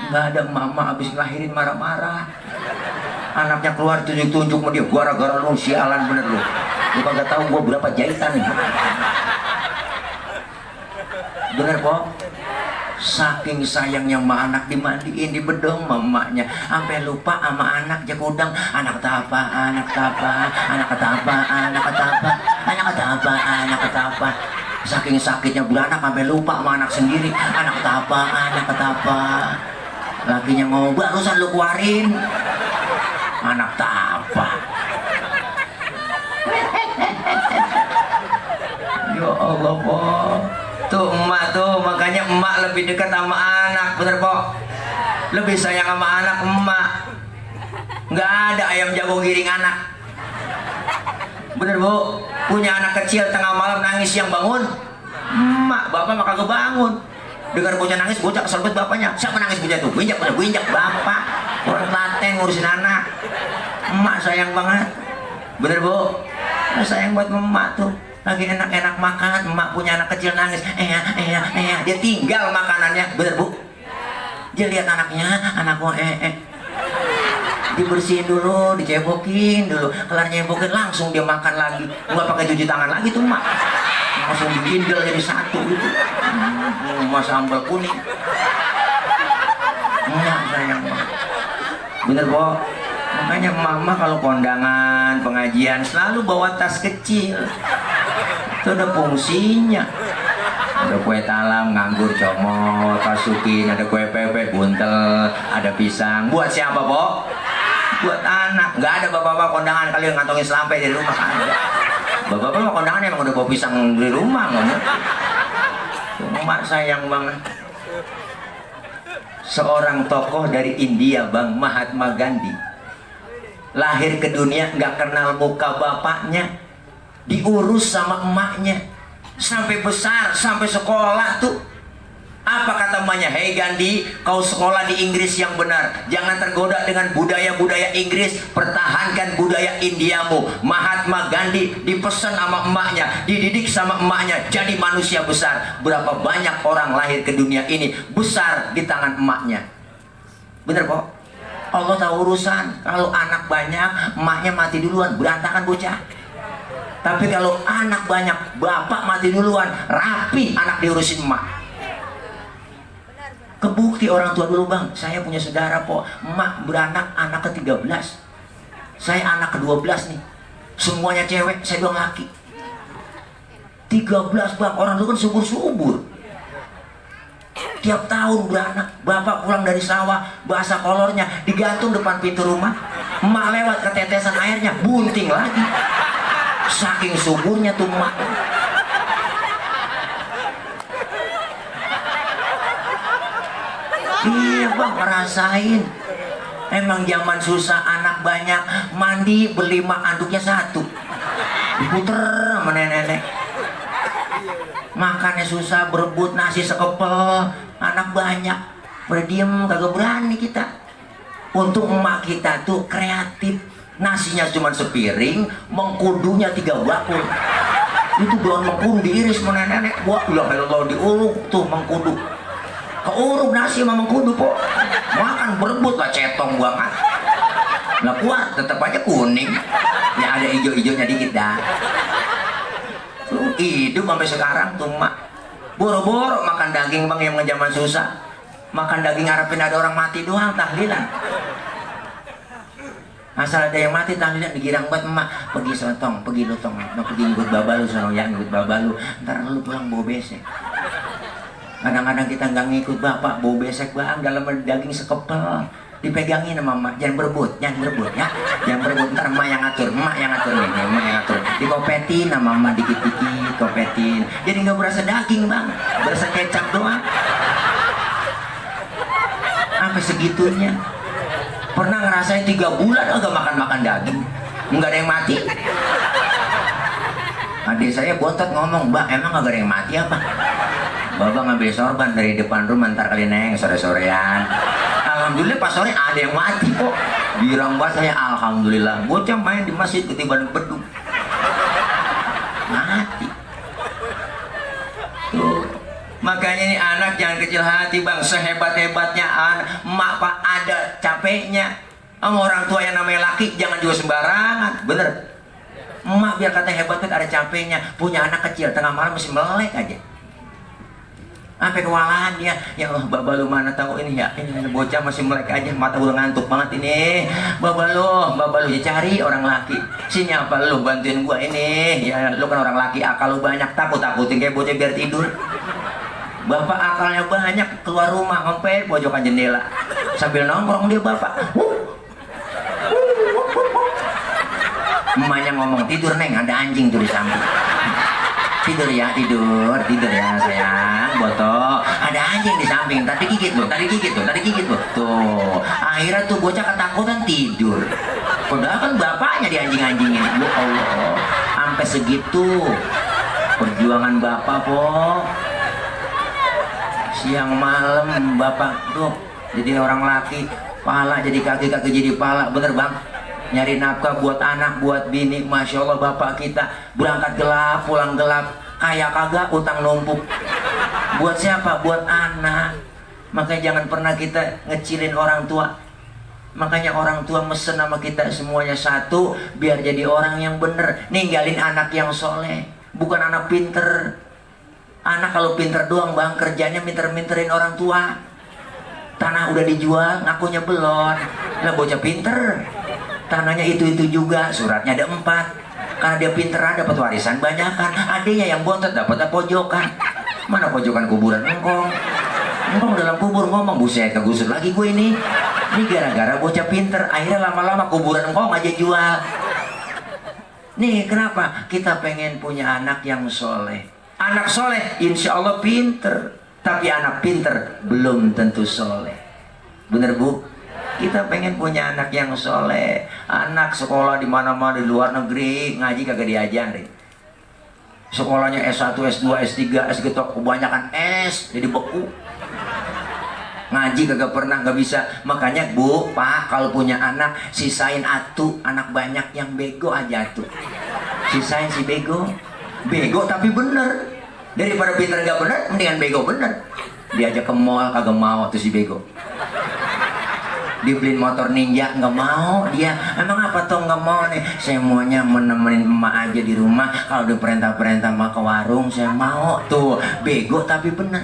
Nggak ada mama abis ngelahirin marah-marah. Anaknya keluar tunjuk-tunjuk sama dia, gara-gara lu sialan, bener lu. Lu kagak tahu gua berapa jahitan nih. Bener po? Saking sayangnya sama anak, dimandiin, dibedong mamanya, sampai lupa sama anak jakudang. Anak tapa, anak tapa, anak tapa, anak tapa, anak tapa, anak tapa. Saking sakitnya beranak sampai lupa sama anak sendiri. Anak tapa, anak tapa. Lakinya ngomong, barusan lu keluarin. Anak tapa. Ya Allah po. Tuh emak tuh, makanya emak lebih dekat sama anak, bener po? Lebih sayang sama anak emak. Nggak ada ayam jago giring anak. Bener bu? Punya anak kecil tengah malam nangis, yang bangun emak, bapak mah kagak bangun. Dengar bocah nangis, bocah kesel banget bapaknya. Siapa nangis bocah tuh? Winjak bapak. Orang telaten ngurusin anak. Emak sayang banget. Bener bu? Sayang buat emak tuh. Lagi enak-enak makan, emak punya anak kecil nangis, dia tinggal makanannya, bener bu? Dia lihat anaknya, anakku dibersihin dulu, dicebokin dulu, kelar nyebokin langsung dia makan lagi, nggak pakai cuci tangan lagi tuh emak, langsung digindel jadi 1 gitu, emak sambal kuning, emak sayang banget, bener bu? Makanya mama kalau kondangan, pengajian selalu bawa tas kecil. Itu ada fungsinya. Ada kue talam, nganggur, comot, masukin, ada kue pepe, buntel, ada pisang. Buat siapa, Bo? Buat anak. Nggak ada bapak-bapak kondangan kali yang ngantongin selampe dari rumah, kan ada. Bapak-bapak kondangan emang udah bawa pisang dari rumah, ngomong. Emak sayang banget. Seorang tokoh dari India, Bang, Mahatma Gandhi. Lahir ke dunia nggak kenal muka bapaknya, diurus sama emaknya sampai besar, sampai sekolah tuh. Apa kata emaknya? emaknya, hei Gandhi, kau sekolah di Inggris yang benar, jangan tergoda dengan budaya-budaya Inggris, pertahankan budaya Indiamu. Mahatma Gandhi dipesan sama emaknya, dididik sama emaknya, jadi manusia besar. Berapa banyak orang lahir ke dunia ini besar di tangan emaknya. Bener kok? Allah tahu urusan. Kalau anak banyak, emaknya mati duluan, berantakan bocah. Tapi kalau anak banyak, bapak mati duluan, rapi anak diurusin emak. Kebukti orang tua dulu bang, saya punya saudara po, emak beranak anak ke-13, saya anak ke-12 nih, semuanya cewek, saya doang laki. 13 bang, orang dulu kan subur-subur, tiap tahun beranak. Bapak pulang dari sawah, basah kolornya, digantung depan pintu rumah, emak lewat ketetesan airnya, bunting lagi, saking suburnya tuh emak. Iya bang, ngerasain. Emang zaman susah, anak banyak, mandi berlima, anduknya satu, diputer sama nenek-nenek. Makannya susah, berebut nasi sekepel, anak banyak, berdiem kagak berani kita. Untuk emak kita tuh kreatif, nasinya cuma sepiring, mengkudunya 3 bakul. Itu daun mengkudu diiris sama nenek-nenek, wah Allah diuluk tuh mengkudu. Keuruk nasi sama mengkudu po, makan berebut lah, cetong banget, nggak kuat, tetap aja kuning, ya ada hijau-hijaunya dikit dah. Tuh hidup sampai sekarang tuh mak, boro-boro makan daging bang yang zaman susah, makan daging harapin ada orang mati doang tahlilan. Asal ada yang mati tahlilan digirang buat emak, pergi sotong, pergi lotong, pergi ikut babalu sono yang ikut babalu, ntar lu pulang bawa besek. Kadang-kadang kita nggak ngikut bapak, bau besek bang, dalam daging sekepel, dipegangin sama emak, jangan berebut ya, jangan berebut, ntar emak yang ngatur nih, emak yang ngatur, dikopetin sama emak dikit-dikit, kopetin, jadi nggak berasa daging bang, berasa kecap doang. Sampai segitunya, pernah ngerasain 3 bulan agak makan daging, nggak ada yang mati. Adik saya bontot ngomong, mbak emang nggak ada yang mati apa? Bapak ngambil sorban dari depan rumah, ntar kali neng sore-sorean. Alhamdulillah pas sore ada yang mati kok. Girang banget saya, alhamdulillah. Bocah main di masjid ketiban beduk, mati. Tuh. Makanya ini anak jangan kecil hati bang, sehebat-hebatnya anak, emak pak ada capeknya. Orang tua yang namanya laki jangan juga sembarangan, bener. Emak biar kata hebatnya ada capeknya, punya anak kecil tengah malam masih melek aja. Sampai kewalahan dia, ya Allah babalu mana tahu ini ya, ini bocah masih melek aja, mata udah ngantuk banget ini. Babalu ya cari orang laki. Sini apa lu bantuin gua ini, ya lu kan orang laki, akal lu banyak, takutin kayak bocah biar tidur. Bapak akalnya banyak, keluar rumah ngempet pojokan jendela sambil nongkrong dia bapak. Emaknya ngomong, tidur neng, ada anjing tuh di samping. Tidur ya sayang, boto, ada anjing di samping, tadi gigit loh. Tuh, akhirnya tuh bocah ketakutan tidur. Padahal kan bapaknya di anjing-anjingin. Ya Allah, sampai segitu perjuangan bapak po. Siang malam bapak tuh jadi orang laki, pala jadi kaki jadi pala, bener bang. Nyari nafkah buat anak, buat bini. Masya Allah bapak kita berangkat gelap, pulang gelap, kaya kagak, utang numpuk. Buat siapa? Buat anak. Makanya jangan pernah kita ngecilin orang tua. Makanya orang tua mesen sama kita semuanya satu, biar jadi orang yang bener, ninggalin anak yang soleh, bukan anak pinter. Anak kalau pinter doang bang, kerjanya minter-minterin orang tua. Tanah udah dijual, ngakunya belum. Lah bocah pinter, tanahnya itu juga, suratnya ada 4. Karena dia pinteran dapat warisan banyakan. Adiknya yang bontot dapat pojokan. Mana pojokan kuburan engkong? Engkong dalam kubur ngomong, buset kegusur lagi gue ini. Ini gara-gara bocah pinter, akhirnya lama-lama kuburan engkong aja jual. Nih kenapa? Kita pengen punya anak yang soleh. Anak soleh insya Allah pinter. Tapi anak pinter belum tentu soleh. Bener bu? Kita pengen punya anak yang soleh. Anak sekolah di mana-mana di luar negeri, ngaji kagak diajarin. Sekolahnya S1, S2, S3, S gitu, kebanyakan S, jadi beku. ngaji kagak pernah, nggak bisa. Makanya Bu, Pak, kalau punya anak sisain atu, anak banyak yang bego aja tuh. Sisain si bego. Bego tapi bener. Daripada pinter nggak bener, mendingan bego bener. Diajak ke mall kagak mau tuh si bego. Dibeliin motor ninja nggak mau dia. Emang apa tuh nggak mau nih? Saya maunya menemenin emak aja di rumah. Kalau diperintah-perintah mau ke warung saya mau. Tuh bego tapi bener.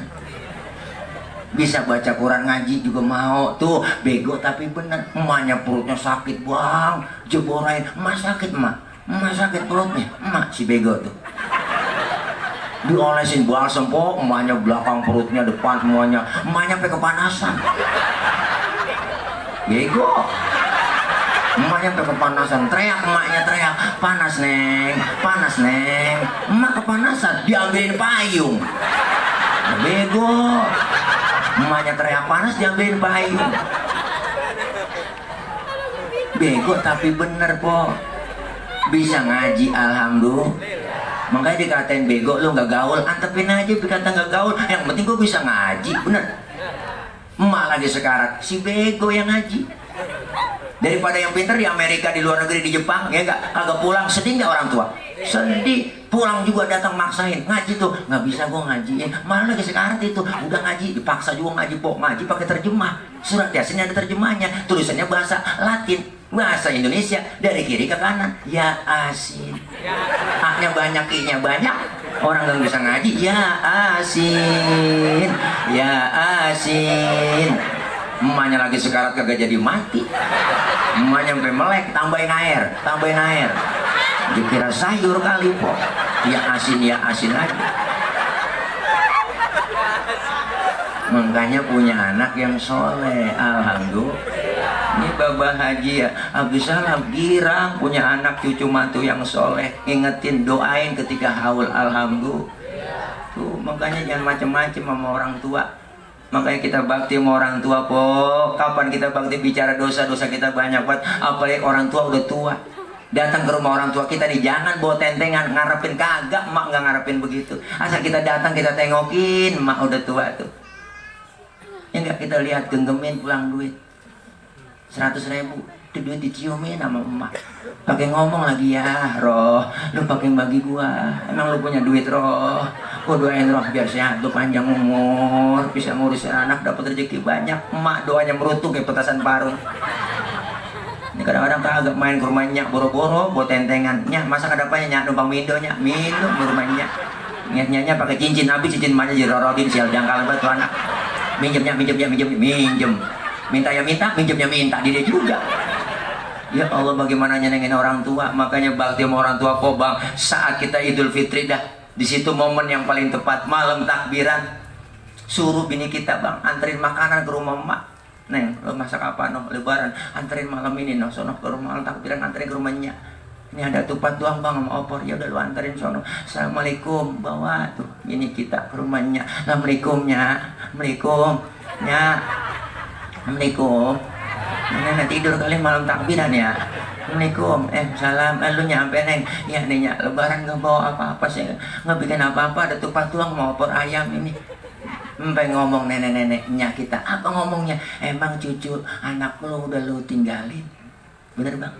Bisa baca Quran ngaji juga mau. Tuh bego tapi bener. Emaknya perutnya sakit bang, jeborain. Emak sakit emak, emak sakit perutnya. Emak si bego tuh diolesin balsem po, emaknya belakang, perutnya depan, semuanya. Emaknya sampai kepanasan. Bego. Emaknya sampai kepanasan, teriak emaknya, teriak, panas neng, panas neng. Emak kepanasan, diambilin payung. Bego. Emaknya teriak panas, diambilin payung. Bego tapi bener po. Bisa ngaji alhamdulillah. Makanya dikatain bego, lu nggak gaul, antepin aja dikata nggak gaul. Yang penting gue bisa ngaji, bener. Emak lagi sekarat, si bego yang ngaji. Daripada yang pinter di Amerika, di luar negeri, di Jepang, ya nggak, kagak pulang, sedih nggak orang tua? Sedih, pulang juga datang maksain ngaji tuh, nggak bisa gue ngajiin. Malah lagi sekarat itu, udah ngaji, dipaksa juga ngaji, po ngaji pakai terjemah. Surat Yasin ada terjemahnya, tulisannya bahasa Latin, bahasa Indonesia, dari kiri ke kanan. Ya asin, haknya banyak, i-nya banyak. Orang nggak bisa ngaji, ya asin, ya asin. Emaknya lagi sekarat kagak jadi mati. Emaknya sampai melek, tambahin air, tambahin air. Dikira sayur kali po. Ya asin lagi. Makanya punya anak yang soleh, alhamdulillah. Ini Babah Haji ya, Abdus Salam girang punya anak cucu mantu yang soleh. Ingetin, doain ketika haul, alhamdulillah. Tuh makanya jangan macem-macem sama orang tua. Makanya kita bakti sama orang tua po. Kapan kita bakti bicara dosa-dosa kita banyak banget. Apalagi orang tua udah tua. Datang ke rumah orang tua kita nih, jangan bawa tentengan ngarepin, kagak, emak nggak ngarepin begitu. Asal kita datang kita tengokin, emak udah tua tuh. Ya enggak, kita lihat genggemin pulang duit 100.000, itu duit diciumin sama emak. Pakai ngomong lagi, ya Roh, lu pakai bagi gua. Emang lu punya duit Roh? Gua doain Roh biar sehat, lu panjang umur, bisa ngurusin anak, dapat rezeki banyak. Emak doanya merutuk kayak petasan parung. Ini kadang-kadang kagak main ke rumahnya, boro-boro buat tentengan. Nya, masa ada apanya nya, numpang mindonya, minum di rumahnya. Niatnya pakai cincin, habis cincin emaknya dirorokin, sial jangkal banget tuh anak. Minjem. Minta ya minta, minjemnya minta, dia juga. Ya Allah, bagaimana nyenengin orang tua. Makanya bakti sama orang tua kok bang. Saat kita Idul Fitri dah, di situ momen yang paling tepat, malam takbiran. Suruh bini kita bang, anterin makanan ke rumah emak. Neng, lo masak apa no? Lebaran, anterin malam ini no, sono ke rumah takbiran, anterin ke rumahnya. Ini ada tupat doang bang sama opor, ya udah lu anterin sono. Assalamualaikum, bawa tuh bini kita ke rumahnya. Assalamualaikumnya, assalamualaikum, nya, assalamualaikum. Nenek tidur kali malam takbiran ya. Assalamualaikum, salam, lu nyampe neng. Ya nenya, lebaran nggak bawa apa-apa sih, nggak bikin apa-apa, ada tupat doang sama opor ayam ini. Sampai ngomong nenek-neneknya kita, apa ngomongnya? Emang cucu anak lu udah lu tinggalin, bener bang?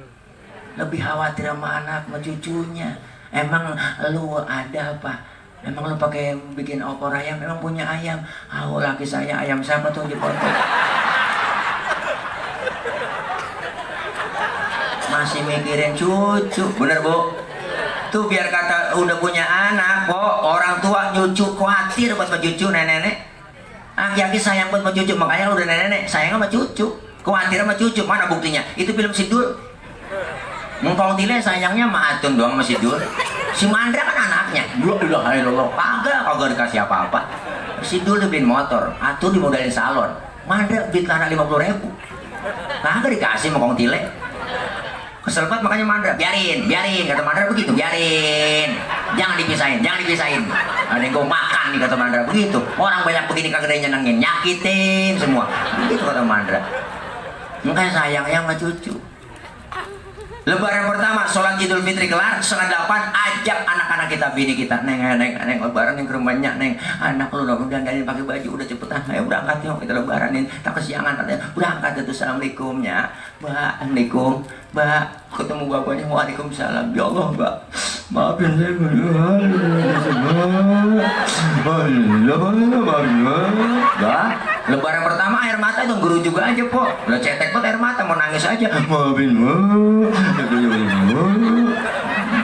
Lebih khawatir sama anak sama cucunya. Emang lu ada apa? Emang lu pakai bikin opor ayam? Emang punya ayam? Oh laki saya, ayam siapa tuh dipotong? Masih mikirin cucu, bener bu? Tuh biar kata udah punya anak kok, orang tua nyucu khawatir buat cucu nenek-nenek. Aki-aki sayang buat cucu, makanya lu udah nenek-nenek sayang sama cucu, khawatir sama cucu. Mana buktinya? Itu film Sidul. Mengkong Tile sayangnya sama Atun doang sama Sidul. Si Mandra kan anaknya. Kagak dikasih apa-apa. Sidul dibeliin motor, Atun dimodalin salon. Mandra beli tanah 50.000. Kagak dikasih Mengkong Tile. Kesel banget makanya Mandra, biarin, kata Mandra begitu, biarin, jangan dipisahin. Ada yang gue makan nih kata Mandra begitu. Orang banyak begini kagak ada yang nyenengin, nyakitin semua. Begitu kata Mandra. Makanya sayangnya sama cucu. Lebaran pertama, sholat Idul Fitri kelar, setengah 8, ajak anak-anak kita, bini kita, neng, lebaran yang ke rumahnya, neng, anak lu udah dandanin pakai baju, udah cepetan, ayo berangkat yuk, kita lebaranin, tak kesiangan, katanya, berangkat itu, assalamualaikumnya, mbak, assalamualaikum, mbak, ketemu bapaknya, waalaikumsalam, ya Allah, mbak, maafin saya, mbak, lebaran pertama air mata itu guru juga aja, po, udah cetek pot air mata, mau nangis aja, maafin,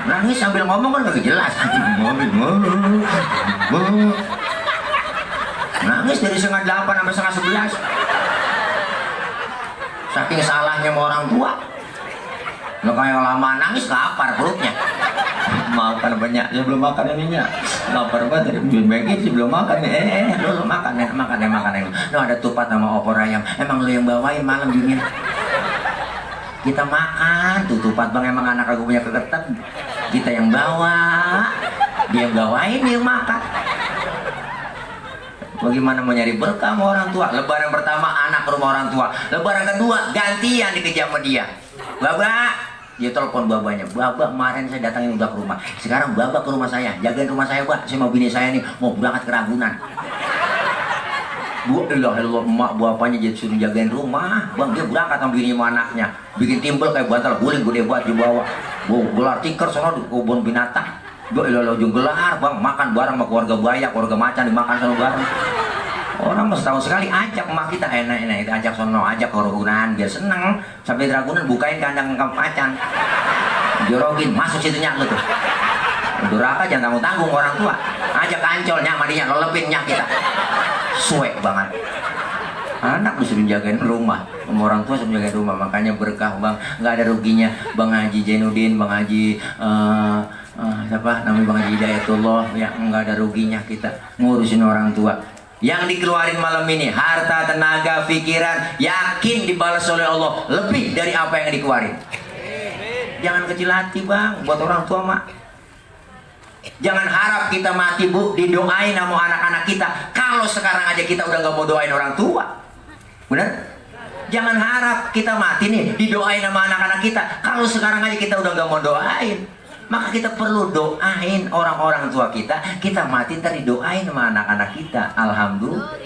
nangis sambil ngomong kan gak jelas. Nangis dari setengah 8 sampai setengah 11. Saking salahnya sama orang tua. Lo kayak lama nangis lapar perutnya. Makan banyak sebelum makan ininya. Lapar banget dari bagian sebelum makan. Lo makan. Lo ada tupat sama opor ayam. Emang lo yang bawain malam dingin. Kita makan tuh tupat bang, emang anak aku punya keketan, kita yang bawa, dia bawain, dia makan. Bagaimana mau nyari berkah sama orang tua? Lebaran pertama anak ke rumah orang tua, lebaran kedua gantian dikejar sama dia. Baba, dia telepon babanya, baba kemarin saya datangin udah ke rumah, sekarang baba ke rumah saya, jagain rumah saya pak, saya mau bini saya nih mau berangkat ke Ragunan. Bu, emak bapaknya jadi suruh jagain rumah, bang dia berangkat sama bini sama anaknya, bikin timbel kayak bantal guling gede buat dibawa, gelar tikar sono di kebun binatang, bu ujung gelar bang makan bareng sama keluarga bayak, keluarga macan dimakan sama bareng. Orang mesti tahu sekali ajak emak kita enak ajak sono, ajak ke Ragunan biar seneng, sampai di Ragunan bukain kandang macan, jorogin masuk situnya lu tuh. Duraka jangan tanggung orang tua, ajak ancolnya madinya lelepinnya kita. Suek banget. Anak disuruh jagain rumah, orang tua suruh jagain rumah, makanya berkah bang, nggak ada ruginya. Bang Haji Jainuddin, Bang Haji siapa namanya, Bang Haji Hidayatullah, ya nggak ada ruginya kita ngurusin orang tua. Yang dikeluarin malam ini harta, tenaga, pikiran, yakin dibalas oleh Allah lebih dari apa yang dikeluarin. Jangan kecil hati bang, buat orang tua mak. Jangan harap kita mati bu didoain sama anak-anak kita. Kalau sekarang aja kita udah nggak mau doain orang tua, bener? Jangan harap kita mati nih didoain sama anak-anak kita. Kalau sekarang aja kita udah nggak mau doain, maka kita perlu doain orang-orang tua kita. Kita mati ntar didoain sama anak-anak kita. Alhamdulillah.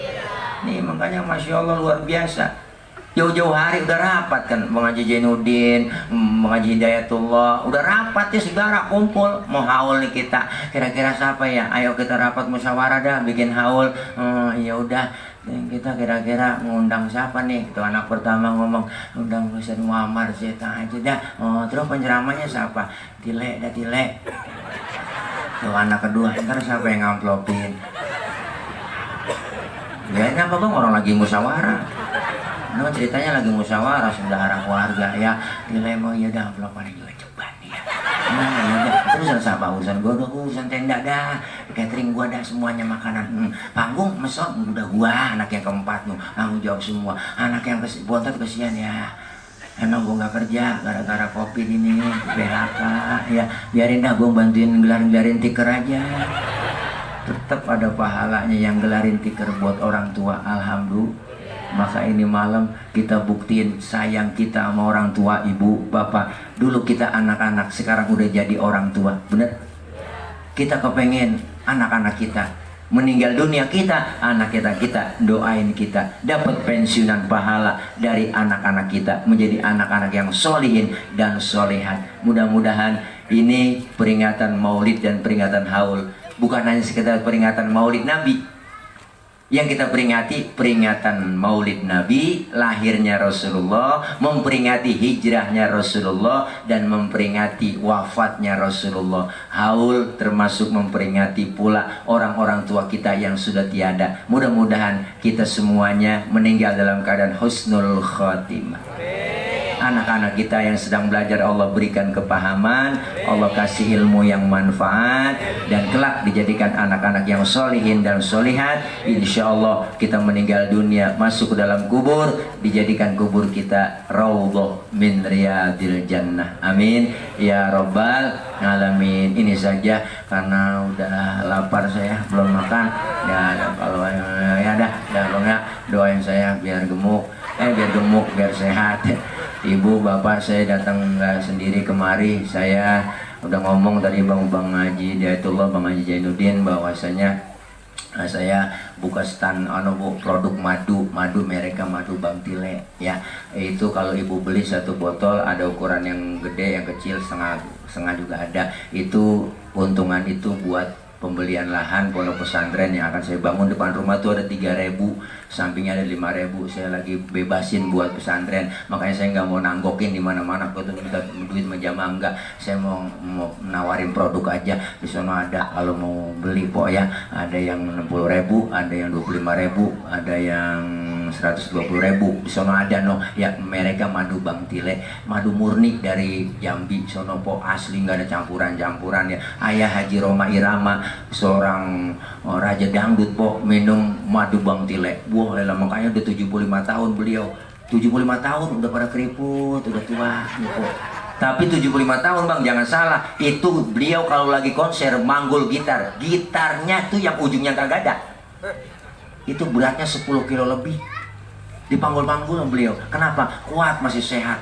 Nih makanya masya Allah luar biasa. Jauh-jauh hari udah rapat kan Bang Haji Jainuddin, Bang Haji Hidayatullah, udah rapat ya saudara kumpul mau haul nih kita. Kira-kira siapa ya? Ayo kita rapat musyawarah dah bikin haul. Ya udah kita kira-kira ngundang siapa nih? Itu anak pertama ngomong undang Ustaz Muhammad Zeta aja dah. Terus penceramahnya siapa? Tile. Tuh anak kedua ntar siapa yang ngamplopin? Ya apa bang orang lagi musyawarah. No, ceritanya lagi musyawarah saudara keluarga ya. Nilai mau ya dah amplopnya juga cepat nih ya. Nah ya udah terus apa urusan gua udah urusan tenda dah, catering gua dah semuanya makanan. Panggung mesot udah gua anak yang keempat tuh tanggung jawab semua. Anak yang bontot kesian ya. Emang gua nggak kerja gara-gara covid ini PHK ya. Biarin dah gua bantuin gelarin tiker aja. Tetap ada pahalanya yang gelarin tiker buat orang tua. Alhamdulillah. Maka ini malam kita buktiin sayang kita sama orang tua, ibu, bapak. Dulu kita anak-anak, sekarang udah jadi orang tua, bener? Kita kepengen anak-anak kita meninggal dunia, kita anak kita doain kita dapat pensiunan pahala dari anak-anak kita menjadi anak-anak yang solihin dan solehat. Mudah-mudahan ini peringatan Maulid dan peringatan haul bukan hanya sekedar peringatan Maulid Nabi. Yang kita peringatan Maulid Nabi, lahirnya Rasulullah, memperingati hijrahnya Rasulullah, dan memperingati wafatnya Rasulullah. Haul termasuk memperingati pula orang-orang tua kita yang sudah tiada. Mudah-mudahan kita semuanya meninggal dalam keadaan husnul khotimah. Anak-anak kita yang sedang belajar Allah berikan kepahaman, Allah kasih ilmu yang manfaat, dan kelak dijadikan anak-anak yang solihin dan solihat. Insya Allah kita meninggal dunia masuk ke dalam kubur, dijadikan kubur kita raudhah min riyadil jannah. Amin ya rabbal alamin. Ini saja karena udah lapar saya, belum makan ya. Kalau ya dah kalau nggak doain saya biar gemuk, biar sehat. Ibu bapak saya datang nggak sendiri kemari, saya udah ngomong tadi Bang Haji Hidayatullah, Bang Haji Jainuddin bahwasanya saya buka stand produk madu mereka madu Bang Tile ya. Itu kalau ibu beli satu botol ada ukuran yang gede, yang kecil, setengah juga ada. Itu keuntungan itu buat pembelian lahan pondok pesantren yang akan saya bangun. Depan rumah tuh ada 3.000, sampingnya ada 5.000. Saya lagi bebasin buat pesantren, makanya saya nggak mau nanggokin di mana-mana. Aku tuh minta duit menjamah, enggak. Saya mau nawarin produk aja. Di sana ada, kalau mau beli po ya, ada yang 60.000, ada yang 25.000, ada yang 120.000. Di sana ada ya, mereka madu Bang Tile, madu murni dari Jambi sono po, asli nggak ada campuran-campuran ya. Ayah Haji Roma Irama, seorang raja dangdut po, minum madu Bang Tile. Wah, makanya udah 75 tahun beliau. 75 tahun udah pada keriput, udah tua po. Tapi 75 tahun Bang, jangan salah. Itu beliau kalau lagi konser manggul gitarnya tuh yang ujungnya kagak ada. Itu beratnya 10 kilo lebih. Dipanggul-panggul beliau. Kenapa? Kuat, masih sehat.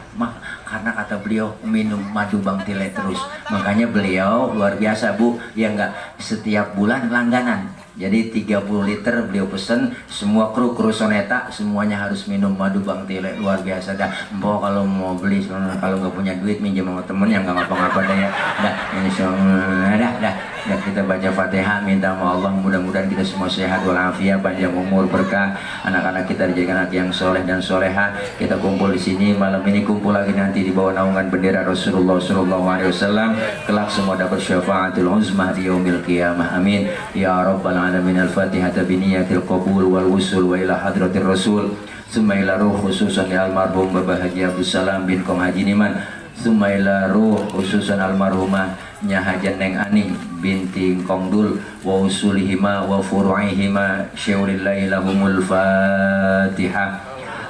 Karena kata beliau minum madu Bang Tile terus. Makanya beliau luar biasa Bu, ya enggak, setiap bulan langganan. Jadi 30 liter beliau pesen, semua kru soneta semuanya harus minum madu Bang Tile. Luar biasa dah. Mbok kalau mau beli, kalau nggak punya duit minjem sama temen yang nggak ngapa-ngapa dah ya. Dah, ini semua dah. Dan kita baca Fatihah, minta sama Allah mudah-mudahan kita semua sehat walafiat, panjang umur, berkah, anak-anak kita dijadikan anak yang soleh dan soleha. Kita kumpul di sini malam ini, kumpul lagi nanti di bawah naungan bendera Rasulullah SAW. Kelak semua dapat syafaatul uzmah di yaumil qiyamah. Amin ya rabbal alamin. Al-Fatihah biniyatil qabul wal wusul wa ila hadratir Rasul. Summa ila ruh khususan ya almarhum Bapak Haji Abdus Salam bin Kong Haji Niman. Summa ila ruh khususan almarhumah Nya Hajan Neng Ani binti Kongdul wa usulihima wa furu'ihima syaulillahi lahumul Fatihah.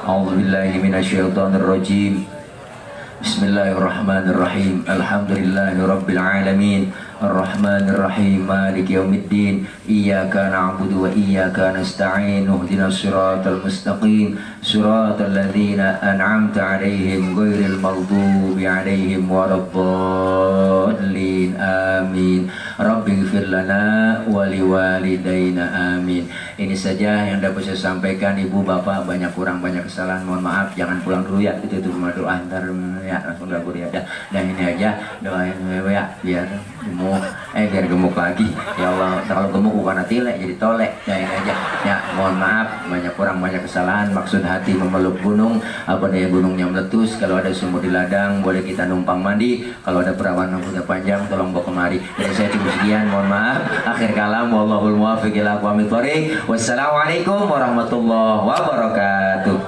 A'udzubillahi minasyaitonir rajim. Bismillahirrahmanirrahim. Alhamdulillahi rabbil alamin. Ar-Rahmanir-Rahim. Maliki yaumiddin. Iyyaka na'budu wa iyyaka nasta'in. Ihdinas siratal mustaqim. Siratal ladzina an'amta 'alaihim ghairil maghdubi 'alaihim waladdallin. Amin. Rabbighfir lana wa liwalidayna. Amin. Ini saja yang dapat saya sampaikan. Ibu bapak banyak kurang, banyak kesalahan, mohon maaf. Jangan pulang dulu ya, itu cuma doa antar ya, langsung dapur ya. Dan ini aja doain ya biar gemuk lagi ya Allah. Kalau gemuk bukan tile jadi tolek. Ya ini aja ya, mohon maaf banyak kurang, banyak kesalahan. Maksud hati memeluk gunung, apa daya gunungnya meletus. Kalau ada sumur di ladang boleh kita numpang mandi. Kalau ada perawan yang udah panjang tolong bawa kemari. Dari saya cukup sekian, mohon maaf. Akhir kalam, wallahul muwaffiq ila aqwamit thoriq. Wassalamualaikum warahmatullahi wabarakatuh.